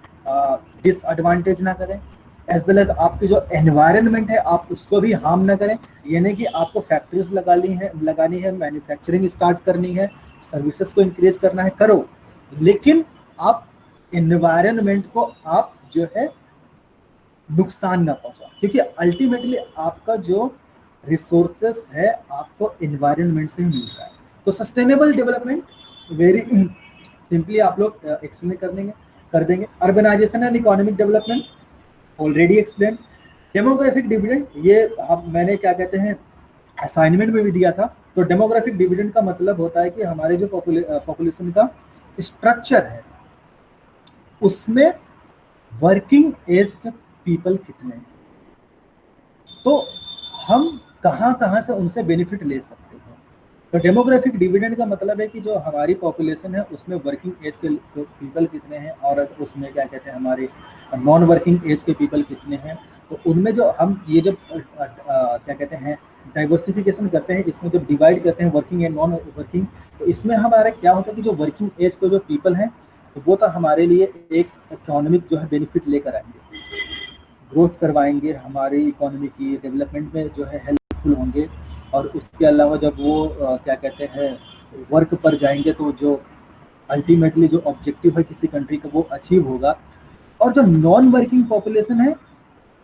डिसएडवांटेज ना करें, एज वेल एज आपकी जो एनवायरनमेंट है आप उसको भी हार्म ना करें। ये नहीं कि आपको फैक्ट्रीज लगानी है, मैन्युफैक्चरिंग स्टार्ट करनी है, सर्विसेज को इंक्रीज करना है, करो, लेकिन आप एनवायरनमेंट को आप जो है नुकसान ना पहुंचा, क्योंकि अल्टीमेटली आपका जो रिसोर्सेस है आपको एनवायरनमेंट से ही मिलता है। तो सस्टेनेबल डेवलपमेंट वेरी सिंपली आप लोग एक्सप्लेन कर देंगे। Urbanisation and economic development already explain. Demographic dividend, ये मैंने क्या कहते हैं असाइनमेंट में भी दिया था। तो डेमोग्राफिक डिविडेंड का मतलब होता है कि हमारे जो पॉपुलेशन का स्ट्रक्चर है उसमें वर्किंग एज के पीपल कितने हैं, तो हम कहाँ से उनसे बेनिफिट ले सकते हैं। तो डेमोग्राफिक डिविडेंड का मतलब है कि जो हमारी पॉपुलेशन है उसमें वर्किंग एज के पीपल कितने हैं और उसमें क्या कहते हैं हमारे नॉन वर्किंग एज के पीपल कितने हैं। तो उनमें जो हम ये जब क्या कहते हैं डाइवर्सिफिकेशन करते हैं, इसमें जब डिवाइड करते हैं वर्किंग एंड नॉन वर्किंग, तो इसमें हमारा क्या होता है कि जो वर्किंग एज के जो पीपल हैं तो वो तो हमारे लिए एक इकोनॉमिक जो है बेनिफिट लेकर आएंगे, ग्रोथ करवाएंगे, हमारी इकोनॉमी की डेवलपमेंट में जो है हेल्पफुल होंगे। और उसके अलावा जब वो क्या कहते हैं वर्क पर जाएंगे तो जो अल्टीमेटली जो ऑब्जेक्टिव है किसी कंट्री का वो अचीव होगा। और जो नॉन वर्किंग पॉपुलेशन है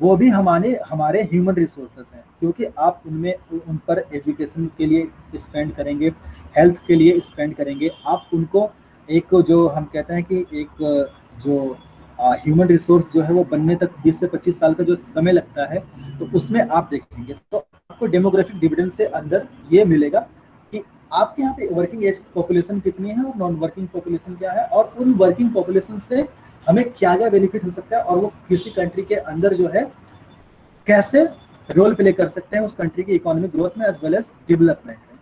वो भी हमारे ह्यूमन रिसोर्सेस हैं, क्योंकि आप उनमें उन पर एजुकेशन के लिए स्पेंड करेंगे, हेल्थ के लिए स्पेंड करेंगे, आप उनको एक जो हम कहते हैं कि एक जो ह्यूमन रिसोर्स जो है वो बनने तक 20 से 25 साल का जो समय लगता है, तो उसमें आप देखेंगे तो आपको डेमोग्राफिक डिविडेंड से अंदर ये मिलेगा कि आपके यहाँ पे वर्किंग एज पॉपुलेशन कितनी है और नॉन वर्किंग पॉपुलेशन क्या है, और उन वर्किंग पॉपुलेशन से हमें क्या क्या बेनिफिट हो सकता है और वो किसी कंट्री के अंदर जो है कैसे रोल प्ले कर सकते हैं उस कंट्री की इकोनॉमिक ग्रोथ में एज वेल एज डेवलपमेंट में।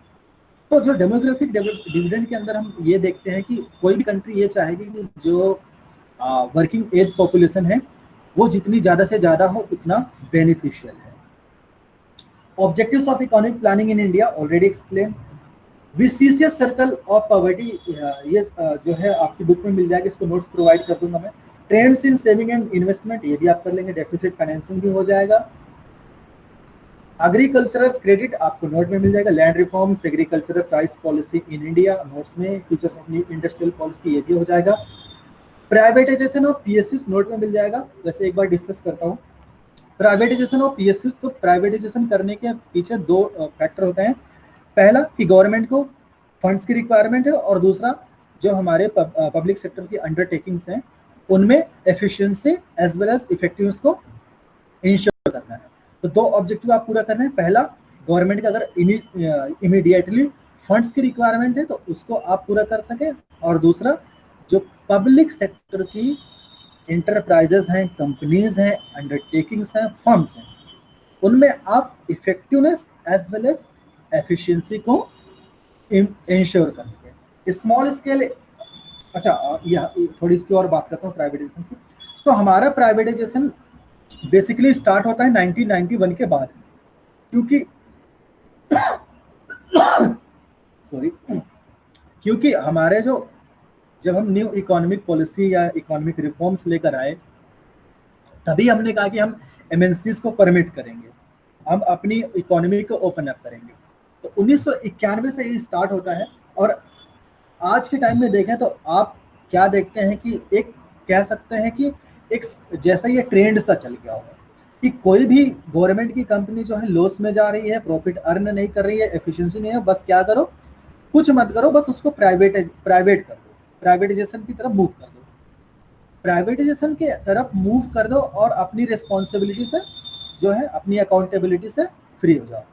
तो जो डेमोग्राफिक डिविडेंड के अंदर हम ये देखते हैं कि कोई भी कंट्री ये चाहेगी कि जो वर्किंग एज पॉपुलेशन है वो जितनी ज्यादा से ज्यादा हो उतना बेनिफिशियल है। Objectives of economic planning in India already explain. Vicious circle of poverty, ये जो है आपकी बुक में मिल जाएगा, इसको नोट्स प्रोवाइड कर दूंगा मैं। Trends in saving and investment, ये भी आप कर लेंगे, डेफिसिट फाइनेंसिंग भी हो जाएगा। एग्रीकल्चरल क्रेडिट आपको नोट में मिल जाएगा। Land reforms, agricultural price policy in India notes में, futures of new industrial policy ये भी हो जाएगा। प्राइवेटाइजेशन ऑफ पीएसयू नोट में मिल जाएगा। वैसे एक बार डिस्कस करता हूँ प्राइवेटाइजेशन ऑफ पीएसयू। तो प्राइवेटाइजेशन करने के पीछे दो फैक्टर होते हैं। पहला कि गवर्नमेंट को फंड्स की रिक्वायरमेंट है, और दूसरा जो हमारे पब्लिक सेक्टर की अंडरटेकिंग्स हैं उनमें efficiency as well as effectiveness को इंश्योर करना है। तो दो ऑब्जेक्टिव आप पूरा करना है। पहला, गवर्नमेंट का अगर इमीडिएटली फंड्स की रिक्वायरमेंट है तो उसको आप पूरा कर सके, और दूसरा जो पब्लिक सेक्टर की इंटरप्राइजेस हैं, कंपनीज हैं, अंडरटेकिंग्स हैं, फर्म्स हैं, उनमें आप effectiveness as well as efficiency को इंश्योर कर सके। स्मॉल स्केल, अच्छा यह थोड़ी इसकी और बात करता हूँ प्राइवेटाइजेशन की। तो हमारा प्राइवेटाइजेशन बेसिकली स्टार्ट होता है 1991 के बाद, क्योंकि सॉरी क्योंकि हमारे जो जब हम न्यू इकोनॉमिक पॉलिसी या इकोनॉमिक रिफॉर्म्स लेकर आए, तभी हमने कहा कि हम एमएनसीज को परमिट करेंगे, हम अपनी इकोनॉमी को ओपन अप करेंगे। तो 1991 से ये स्टार्ट होता है, और आज के टाइम में देखें तो आप क्या देखते हैं कि एक कह सकते हैं कि एक जैसा ये ट्रेंड सा चल गया होगा कि कोई भी गवर्नमेंट की कंपनी जो है लॉस में जा रही है, प्रॉफिट अर्न नहीं कर रही है, एफिशिएंसी नहीं है, बस क्या करो, कुछ मत करो, बस उसको प्राइवेट कर दो, प्राइवेटाइजेशन की तरफ मूव कर दो, प्राइवेटाइजेशन के तरफ मूव कर दो, और अपनी रिस्पॉन्सिबिलिटी से जो है, अपनी अकाउंटेबिलिटी से फ्री हो जाओ।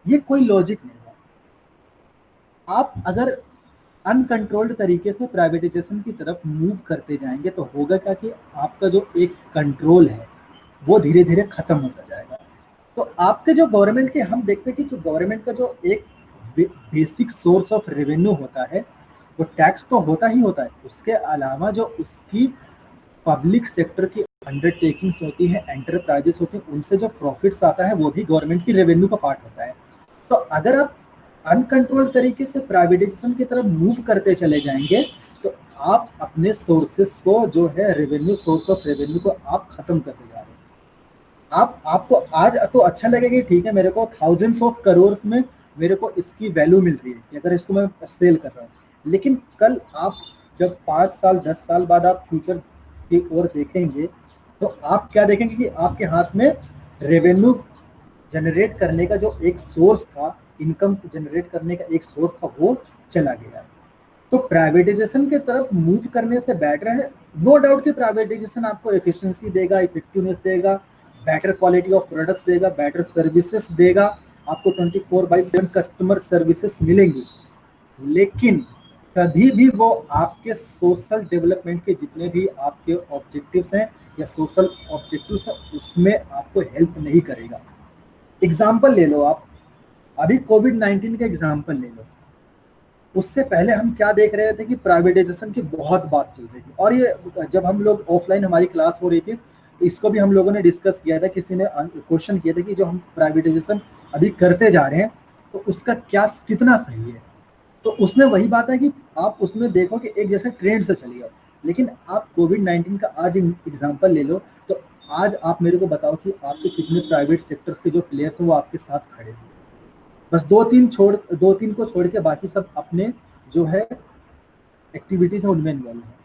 ये कोई लॉजिक नहीं है। आप अगर अनकंट्रोल्ड तरीके से प्राइवेटाइजेशन की तरफ मूव करते जाएंगे तो होगा क्या कि आपका जो एक कंट्रोल है वो धीरे धीरे खत्म होता जाएगा। तो आपके जो गवर्नमेंट के, हम देखते हैं कि जो गवर्नमेंट का जो एक बेसिक सोर्स ऑफ रेवेन्यू होता है वो टैक्स तो होता ही होता है, उसके अलावा जो उसकी पब्लिक सेक्टर की अंडरटेकिंग्स होती है, एंटरप्राइजेस होती है, उनसे जो प्रॉफिट्स आता है वो भी गवर्नमेंट की रेवेन्यू का पार्ट होता है। तो अगर आप अनकंट्रोल तरीके से प्राइवेटाइजेशन की तरफ मूव करते चले जाएंगे तो आप अपने सोर्सेस को जो है रेवेन्यू, सोर्स ऑफ रेवेन्यू को आप खत्म करते जा रहे हैं। आपको आज तो अच्छा लगेगा, ठीक है मेरे को थाउजेंड्स ऑफ करोड़ में मेरे को इसकी वैल्यू मिल रही है कि अगर इसको मैं सेल कर रहा हूँ, लेकिन कल आप जब 5 साल 10 साल बाद आप फ्यूचर की ओर देखेंगे तो आप क्या देखेंगे कि आपके हाथ में रेवेन्यू जनरेट करने का जो एक सोर्स था, इनकम जनरेट करने का एक सोर्स था, वो चला गया। तो प्राइवेटाइजेशन की तरफ मूव करने से बेटर है, नो डाउट कि प्राइवेटाइजेशन आपको एफिशिएंसी देगा, इफेक्टिवनेस देगा, बेटर क्वालिटी ऑफ प्रोडक्ट्स देगा, बेटर सर्विसेज देगा, आपको 24/7 कस्टमर सर्विसेज मिलेंगी, लेकिन कभी भी वो आपके सोशल डेवलपमेंट के जितने भी आपके ऑब्जेक्टिव्स हैं या सोशल ऑब्जेक्टिव्स हैं उसमें आपको हेल्प नहीं करेगा। एग्जाम्पल ले लो आप, अभी कोविड-19 का एग्जाम्पल ले लो, उससे पहले हम क्या देख रहे थे कि प्राइवेटाइजेशन की बहुत बात चल रही थी, और ये जब हम लोग ऑफलाइन हमारी क्लास हो रही थी तो इसको भी हम लोगों ने डिस्कस किया था, किसी ने क्वेश्चन किया था कि जो हम प्राइवेटाइजेशन अभी करते जा रहे हैं तो उसका क्या कितना सही है। तो उसमें वही बात है कि आप उसमें देखो कि एक जैसे ट्रेंड से चलिए, लेकिन आप कोविड-19 का आज एग्जाम्पल ले लो तो आज आप मेरे को बताओ कि आपके कितने प्राइवेट सेक्टर्स के जो प्लेयर्स हैं वो आपके साथ खड़े हैं। बस 2-3 को छोड़ के बाकी सब अपने जो है एक्टिविटीज है उनमें इन्वॉल्व है।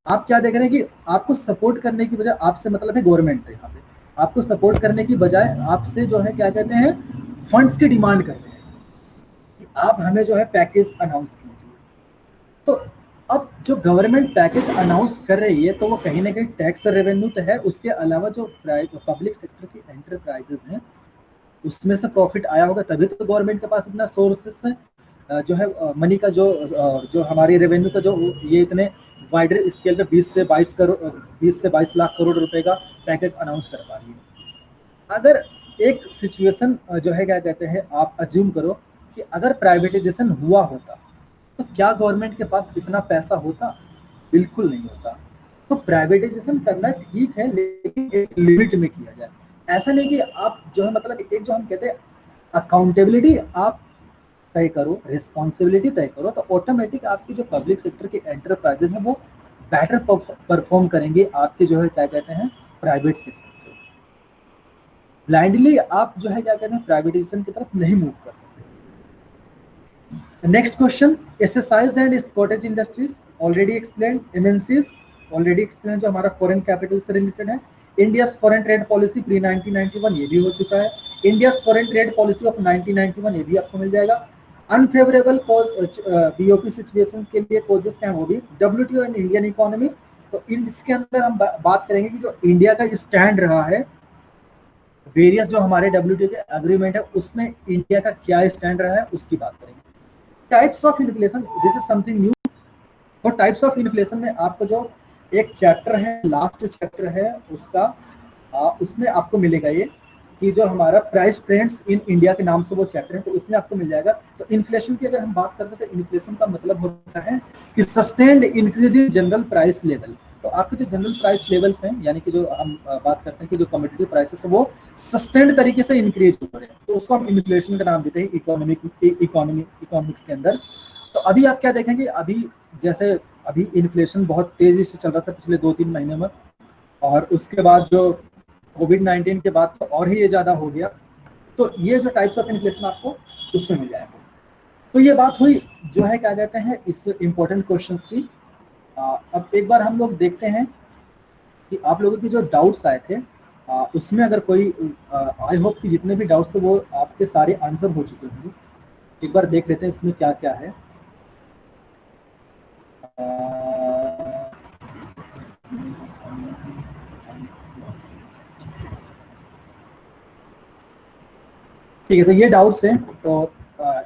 आप क्या देख रहे हैं कि आपको सपोर्ट करने की बजाय, आपसे मतलब है गवर्नमेंट है यहाँ पे, आपको सपोर्ट करने की बजाय आपसे जो है क्या कहते हैं फंड्स की डिमांड कर रहे हैं कि आप हमें जो है पैकेज अनाउंस कीजिए। तो अब जो गवर्नमेंट पैकेज अनाउंस कर रही है तो वो कहीं ना कहीं टैक्स रेवेन्यू तो है, उसके अलावा जो पब्लिक सेक्टर की एंटरप्राइजेस हैं उसमें से प्रॉफिट आया होगा, तभी तो गवर्नमेंट के पास इतना सोर्सेस है जो है मनी का, जो हमारी रेवेन्यू का जो ये इतने वाइडर स्केल पे 20 से 22 लाख करोड़ रुपए का पैकेज अनाउंस कर पा रही है। अगर एक सिचुएशन जो है क्या कहते हैं, आप अज्यूम करो कि अगर प्राइवेटाइजेशन हुआ होता तो क्या गवर्नमेंट के पास इतना पैसा होता? बिल्कुल नहीं होता। तो प्राइवेटाइजेशन करना ठीक है, लेकिन एक लिमिट में किया जाए। ऐसा नहीं कि आप जो है मतलब एक जो हम कहते हैं अकाउंटेबिलिटी आप तय करो, रिस्पॉन्सिबिलिटी तय करो, तो ऑटोमेटिक आपकी जो पब्लिक सेक्टर की एंटरप्राइजेस हैं वो बेटर परफॉर्म करेंगे आपके जो है क्या कहते हैं प्राइवेट सेक्टर से। ब्लाइंडली आप जो है क्या कहते हैं प्राइवेटाइजेशन की तरफ नहीं मूव कर सकते। Next question, SSIs and cottage industries already explain, MNCs already explain जो हमारा फॉरेन कैपिटल से रिलेटेड है। India foreign trade policy pre 1991 ये भी हो चुका है। India foreign trade policy of 1991 ये भी आपको मिल जाएगा। अनफेवरेबल बीओपी सिचुएशन के लिए कॉजेस क्या है वो भी, डब्ल्यूटीओ एंड इंडियन इकोनॉमी। तो इसके अंदर हम बात करेंगे कि जो इंडिया का स्टैंड रहा है वेरियस जो हमारे WTO के एग्रीमेंट है उसमें इंडिया का क्या स्टैंड रहा है उसकी बात करेंगे। Types of inflation, this is something new. और टाइप्स ऑफ इन्फ्लेशन में आपको जो एक चैप्टर है, लास्ट चैप्टर है उसका, उसमें आपको मिलेगा ये कि जो हमारा प्राइस ट्रेंड्स इन इंडिया के नाम से वो चैप्टर है, तो उसमें आपको मिल जाएगा। तो इन्फ्लेशन की अगर हम बात करते हैं तो इन्फ्लेशन का मतलब होता है कि sustained increase in general price level. तो आपके जो जनरल प्राइस लेवल्स हैं, यानी कि जो हम बात करते हैं कि जो कमोडिटी प्राइसेस है वो सस्टेन्ड तरीके से इंक्रीज हो रहे हैं, तो उसको हम इन्फ्लेशन का नाम देते हैं इकोनॉमिक्स के अंदर। तो अभी आप क्या देखेंगे, अभी जैसे अभी इन्फ्लेशन बहुत तेजी से चल रहा था पिछले 2-3 महीने में, और उसके बाद जो कोविड-19 के बाद तो और ही ये ज्यादा हो गया। तो ये जो टाइप्स ऑफ इन्फ्लेशन आपको उसमें मिल जाएगा। तो ये बात हुई जो है क्या कहते हैं इस इम्पोर्टेंट क्वेश्चंस की। अब एक बार हम लोग देखते हैं कि आप लोगों की जो डाउट्स आए थे उसमें अगर कोई, आई होप कि जितने भी डाउट्स थे वो आपके सारे आंसर हो चुके होंगे। एक बार देख लेते हैं इसमें क्या क्या है। ठीक है, तो ये डाउट्स हैं। तो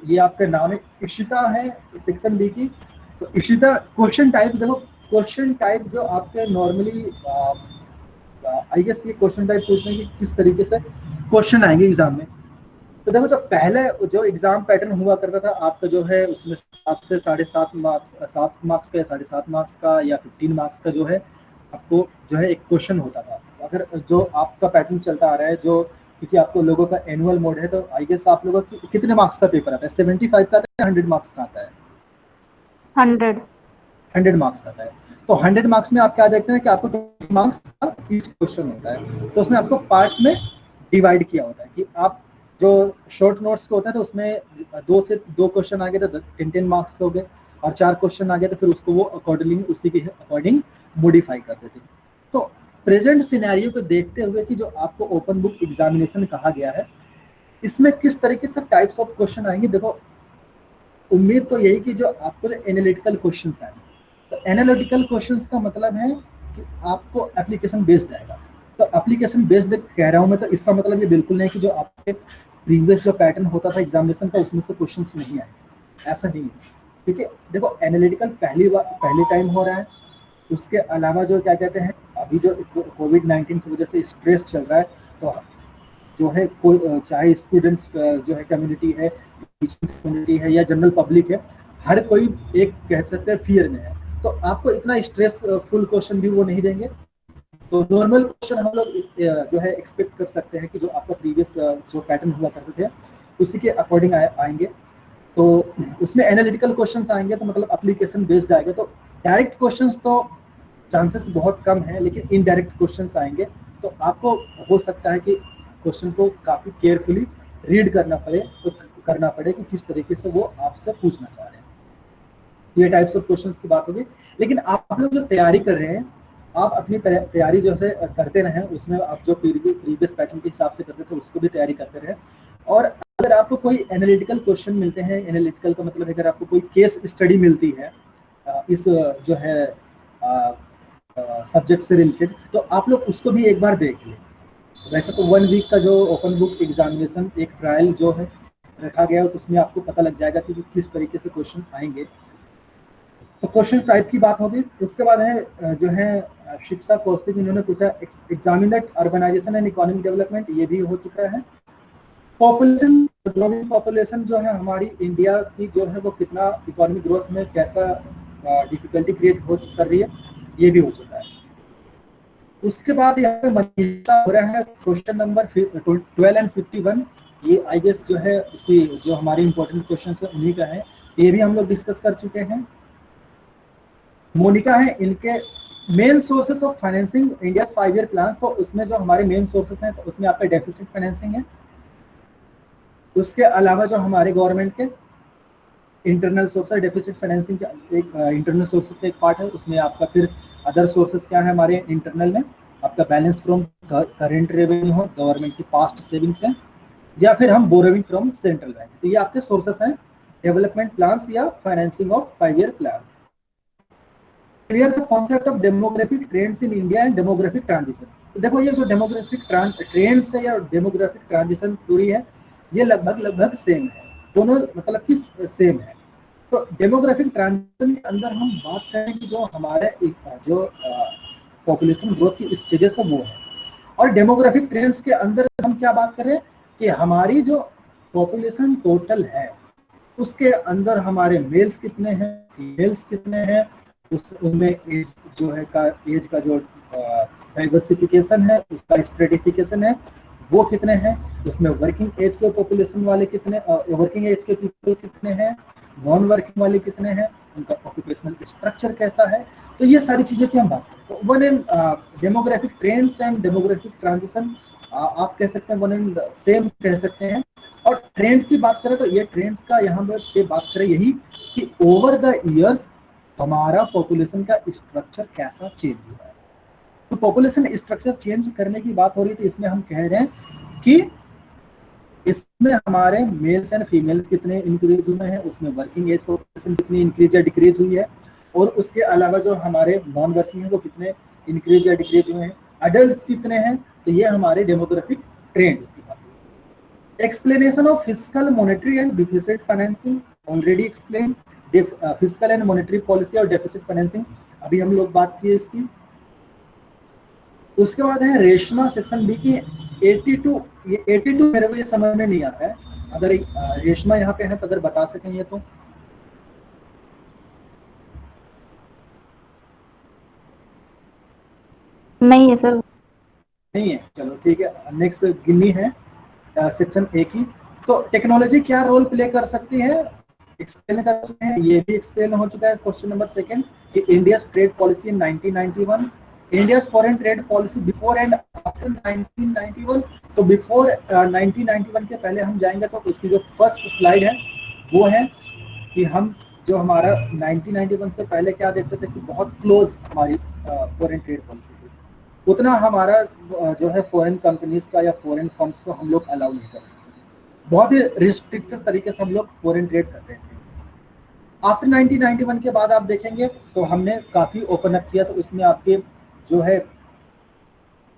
ये आपका नाम है इशिता है, सेक्शन बी की। तो इशिता, क्वेश्चन टाइप देखो, क्वेश्चन टाइप जो आपके नॉर्मली आई गेस ये क्वेश्चन टाइप पूछने की किस तरीके से क्वेश्चन आएंगे एग्जाम में। तो देखो, जो पहले जो एग्जाम पैटर्न हुआ करता था आपका जो है उसमें 7 से 7.5 मार्क्स, 7 मार्क्स का या 7.5 मार्क्स का या 15 मार्क्स का जो है आपको जो है एक क्वेश्चन होता था। अगर जो आपका पैटर्न चलता आ रहा है, जो क्योंकि आपको लोगों का एनुअल मोड है, तो आई गेस आप लोगों की कितने मार्क्स का पेपर आता है? 75 का आता है, 100 मार्क्स का आता है? 100 मार्क्स का आता है। तो 100 मार्क्स में आप क्या देखते हैं कि आपको 20 मार्क्स का ईच क्वेश्चन होता है। तो उसमें आपको पार्ट्स में डिवाइड किया होता है कि आप जो शॉर्ट नोट्स को होता है तो उसमें 2 से 2 क्वेश्चन आ गए तो 10 मार्क्स के हो गए, और 4 क्वेश्चन आ गए तो फिर उसको वो अकॉर्डिंगली उसी के अकॉर्डिंग मॉडिफाई कर देते हैं। तो प्रेजेंट सिनेरियो को देखते हुए कि जो आपको ओपन बुक एग्जामिनेशन कहा गया है, इसमें किस तरीके से टाइप्स ऑफ क्वेश्चन आएंगे। देखो, उम्मीद तो यही कि जो आपको एनालिटिकल क्वेश्चंस आए, तो एनालिटिकल क्वेश्चंस का मतलब है कि आपको एप्लीकेशन बेस्ड आएगा। तो एप्लीकेशन बेस्ड कह रहा हूं मैं, तो इसका मतलब ये बिल्कुल नहीं कि जो आपके प्रीवियस जो पैटर्न होता था एग्जामिनेशन का उसमें से क्वेश्चंस नहीं आए, ऐसा नहीं है। क्योंकि देखो, एनालिटिकल पहली टाइम हो रहा है। उसके अलावा जो क्या कहते हैं, अभी जो कोविड-19 की वजह से स्ट्रेस चल रहा है, तो जो है कोई, चाहे स्टूडेंट्स जो है कम्युनिटी है, टीचिंग कम्युनिटी है या जनरल पब्लिक है, हर कोई एक कह सकते हैं फियर में है। तो आपको इतना स्ट्रेस फुल क्वेश्चन भी वो नहीं देंगे। तो नॉर्मल क्वेश्चन हम लोग जो है एक्सपेक्ट कर सकते हैं कि जो आपका प्रीवियस जो पैटर्न हुआ करते थे उसी के अकॉर्डिंग आएंगे। तो उसमें एनालिटिकल क्वेश्चंस आएंगे, तो मतलब एप्लीकेशन बेस्ड आएगा। तो डायरेक्ट क्वेश्चंस तो चांसेस बहुत कम है, लेकिन इनडायरेक्ट क्वेश्चंस आएंगे। तो आपको हो सकता है कि क्वेश्चन को काफी केयरफुली रीड करना पड़े कि किस तरीके से वो आपसे पूछना चाह रहे हैं। ये टाइप्स ऑफ क्वेश्चंस की बात होगी। लेकिन आप लोग जो तैयारी कर रहे हैं, आप अपनी तैयारी जो है करते रहें, उसमें आप जो प्रीवियस पैटर्न के हिसाब से करते थे उसको भी तैयारी करते रहें। और अगर आपको कोई एनालिटिकल क्वेश्चन मिलते हैं, एनालिटिकल का मतलब अगर आपको कोई केस स्टडी मिलती है इस जो है सब्जेक्ट से रिलेटेड, तो आप लोग उसको भी एक बार देखिए। वैसे तो 1 वीक का जो ओपन बुक एग्जामिनेशन एक ट्रायल जो है रखा गया है, तो उसमें आपको पता लग जाएगा कि किस तरीके से क्वेश्चन आएंगे। तो क्वेश्चन टाइप की बात होगी। उसके बाद है जो है शिक्षा कौशिक, इन्होंने पूछा एग्जामिनेट अर्बनाइजेशन एंड इकोनॉमिक डेवलपमेंट, ये भी हो चुका है। पॉपुलेशन, ग्रोइंग पॉपुलेशन जो है हमारी इंडिया की जो है वो कितना इकोनॉमिक ग्रोथ में कैसा डिफिकल्टी क्रिएट कर रही है, ये भी हो चुका है। उसके बाद यहाँ पे मनीषा हो रहा है क्वेश्चन नंबर 12 एंड 51। ये आई गेस जो है इसी जो हमारे इंपॉर्टेंट क्वेश्चन है उन्हीं का है, ये भी हम लोग डिस्कस कर चुके हैं। मोनिका है, इनके main sources of financing India 5 year plan, तो उसमें जो हमारे मेन सोर्सेस हैं तो उसमें आपका डेफिसिट फाइनेंसिंग है। उसके अलावा जो हमारे गवर्नमेंट के इंटरनल सोर्सेस, डेफिसिट फाइनेंसिंग के एक इंटरनल सोर्सेस का एक पार्ट है। उसमें आपका फिर अदर सोर्सेस क्या है हमारे इंटरनल में, आपका बैलेंस फ्रॉम करेंट रेवेन्यू हो, गवर्नमेंट की पास्ट सेविंग्स है, या फिर हम बोरोइंग फ्रॉम सेंट्रल बैंक। तो ये आपके सोर्सेस हैं डेवलपमेंट प्लान्स या financing of 5 year plan. Clear the concept of demographic trends in India and demographic transition. तो देखो ये जो डेमोग्राफिक ट्रेंड्स है या डेमोग्राफिक ट्रांजिशन थ्योरी है, ये लगभग सेम है, दोनों मतलब कि सेम है। तो डेमोग्राफिक ट्रांजिशन के अंदर हम बात करें कि जो हमारे जो पॉपुलेशन ग्रोथ की स्टेजेस है वो है, और डेमोग्राफिक ट्रेंड्स के अंदर हम क्या बात करें कि हमारी जो पॉपुलेशन टोटल है उसके अंदर हमारे मेल्स कितने हैं, फीमेल्स कितने हैं, उनमें एज जो है का एज का जो डाइवर्सिफिकेशन है, उसका स्ट्रेटिफिकेशन है वो कितने हैं, उसमें वर्किंग एज के पॉपुलेशन वाले कितने, वर्किंग एज के पीपल कितने हैं, नॉन वर्किंग वाले कितने हैं, उनका ऑक्यूपेशनल स्ट्रक्चर कैसा है। तो ये सारी चीजें की हम बात करें तो one in demographic trends and demographic transition आप कह सकते हैं वन इन सेम कह सकते हैं। और ट्रेंड्स की बात करें तो ये ट्रेंड्स का यहाँ पे बात करें यही कि ओवर द इयर्स हमारा पॉपुलेशन का स्ट्रक्चर कैसा चेंज हुआ है। तो पॉपुलेशन स्ट्रक्चर चेंज करने की बात हो रही थी, इसमें हम कह रहे हैं कि इसमें हमारे मेल्स एंड फीमेल्स कितने इंक्रीज हुए हैं, उसमें वर्किंग एज पॉपुलेशन कितनी इंक्रीज या डिक्रीज हुई है, और उसके अलावा जो हमारे नॉन वर्किंग है वो कितने इंक्रीज या डिक्रीज हुए हैं, अडल्ट कितने हैं। तो ये हमारे डेमोग्राफिक ट्रेंड्स की बात है। Explanation of fiscal monetary and deficit financing already explain. Fiscal and monetary policy और डेफिसिट फाइनेंसिंग अभी हम लोग बात किए इसकी। उसके बाद है रेशमा सेक्शन बी की 82, ये 82 मेरे को ये समझ में नहीं आता है, अगर रेशमा यहाँ पे है तो अगर बता सकें ये तो। नहीं है सर, नहीं है, चलो ठीक है। नेक्स्ट गिन्नी है सेक्शन ए की। तो टेक्नोलॉजी क्या रोल प्ले कर सकती है, एक्सप्लेन कर चुके हैं, ये भी एक्सप्लेन हो चुका है। क्वेश्चन नंबर सेकंड कि India trade policy in 1991, India foreign trade policy before and after 1991। तो बिफोर 1991 के पहले हम जाएंगे तो उसकी जो फर्स्ट स्लाइड है वो है कि हम जो हमारा 1991 से पहले क्या देखते थे कि बहुत क्लोज हमारी फॉरेन ट्रेड पॉलिसी थी, उतना हमारा जो है फॉरेन कंपनीज का या फॉरेन फर्म्स को हम लोग अलाउ नहीं कर सकते, बहुत ही रिस्ट्रिक्टेड तरीके से हम लोग फॉरेन ट्रेड करते थे। आफ्टर 1991 के बाद आप देखेंगे तो हमने काफी ओपन अप किया, तो उसमें आपके जो है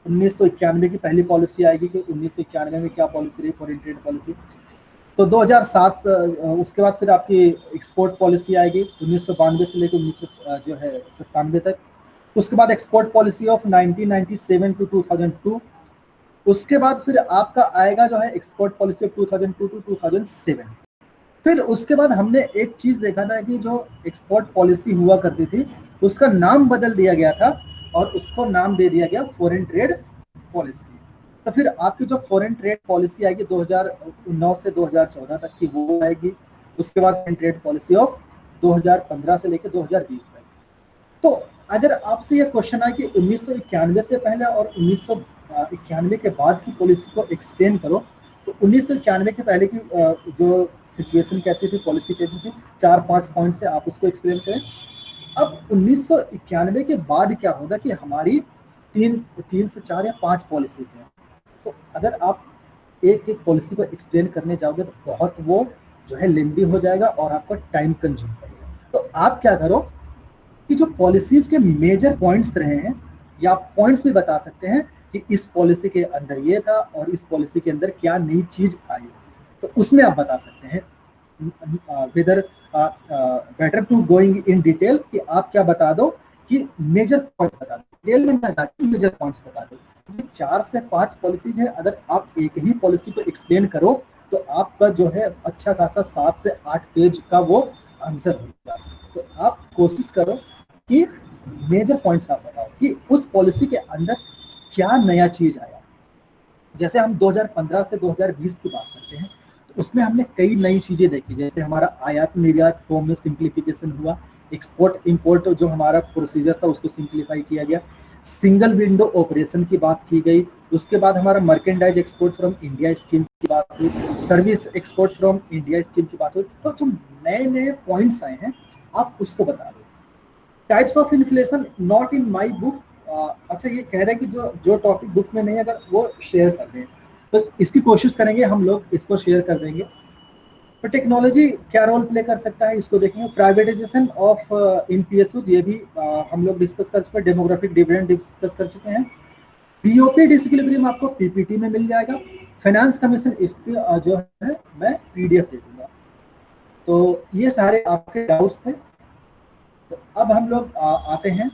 1991 की पहली पॉलिसी आएगी कि 1991 में क्या पॉलिसी रही फॉरेन ट्रेड पॉलिसी। तो 2007 उसके बाद फिर आपकी एक्सपोर्ट पॉलिसी आएगी 1992 से लेकर 1997 तक। उसके बाद एक्सपोर्ट पॉलिसी ऑफ 1997 टू 2002। उसके बाद फिर आपका आएगा जो है एक्सपोर्ट पॉलिसी ऑफ 2002 टू 2007। फिर उसके बाद हमने एक चीज देखा था कि जो एक्सपोर्ट पॉलिसी हुआ करती थी उसका नाम बदल दिया गया था और उसको नाम दे दिया गया फॉरेन ट्रेड पॉलिसी। तो फिर आपकी जो फॉरेन ट्रेड पॉलिसी आएगी 2009 से 2014 तक की वो आएगी। उसके बाद फॉरेन ट्रेड पॉलिसी ऑफ 2015 से लेकर 2020 तक। तो अगर आपसे ये क्वेश्चन आए कि 1991 से पहले और 1991 के बाद की पॉलिसी को एक्सप्लेन करो, तो 1991 के पहले की जो सिचुएशन कैसी थी, पॉलिसी कैसी थी, 4-5 पॉइंट से आप उसको एक्सप्लेन करें। अब 1991 के बाद क्या होगा कि हमारी 3 से 4 या 5 पॉलिसीज हैं। तो अगर आप एक एक पॉलिसी को एक्सप्लेन करने जाओगे तो बहुत वो जो है लेंदी हो जाएगा और आपका टाइम कंज्यूम करेगा। तो आप क्या करो कि जो पॉलिसीज के मेजर पॉइंट्स रहे हैं या आप पॉइंट्स भी बता सकते हैं कि इस पॉलिसी के अंदर ये था और इस पॉलिसी के अंदर क्या नई चीज आई, तो उसमें आप बता सकते हैं whether better to going in detail कि आप क्या बता दो कि मेजर पॉइंट बता दो, डिटेल में ना जाके मेजर पॉइंट्स बता दो। 4 से 5 पॉलिसीज है, अगर आप एक ही पॉलिसी को एक्सप्लेन करो तो आपका जो है अच्छा खासा 7 से 8 पेज का वो आंसर होगा। तो आप कोशिश करो कि मेजर पॉइंट्स आप बताओ कि उस पॉलिसी के अंदर क्या नया चीज आया। जैसे हम 2015 से 2020 की बात करते हैं तो उसमें हमने कई नई चीजें देखी, जैसे हमारा आयात निर्यात फॉर्म में सिंप्लीफिकेशन हुआ, एक्सपोर्ट इंपोर्ट जो हमारा प्रोसीजर था उसको सिंप्लीफाई किया गया, सिंगल विंडो ऑपरेशन की बात की गई। उसके बाद हमारा merchandise export from India scheme की बात हुई, service export from India scheme की बात हुई। तो जो नए नए पॉइंट्स आए हैं आप उसको बता दो। Types of inflation not in my book. अच्छा, ये कह रहे हैं कि जो टॉपिक बुक में नहीं अगर वो शेयर कर दें, तो इसकी कोशिश करेंगे हम लोग इसको शेयर कर देंगे। तो टेक्नोलॉजी क्या रोल प्ले कर सकता है इसको देखेंगे। प्राइवेटाइजेशन ऑफ इन पीएसयूज, ये भी हम लोग डिस्कस कर चुके हैं। डेमोग्राफिक डिविडेंड डिस्कस कर चुके हैं। पीओपी डिसइक्विलिब्रियम आपको पीपीटी में मिल जाएगा। फाइनेंस कमीशन इसके जो है मैं पीडीएफ दे दूंगा। तो ये सारे आपके डाउट्स थे। तो अब हम लोग आते हैं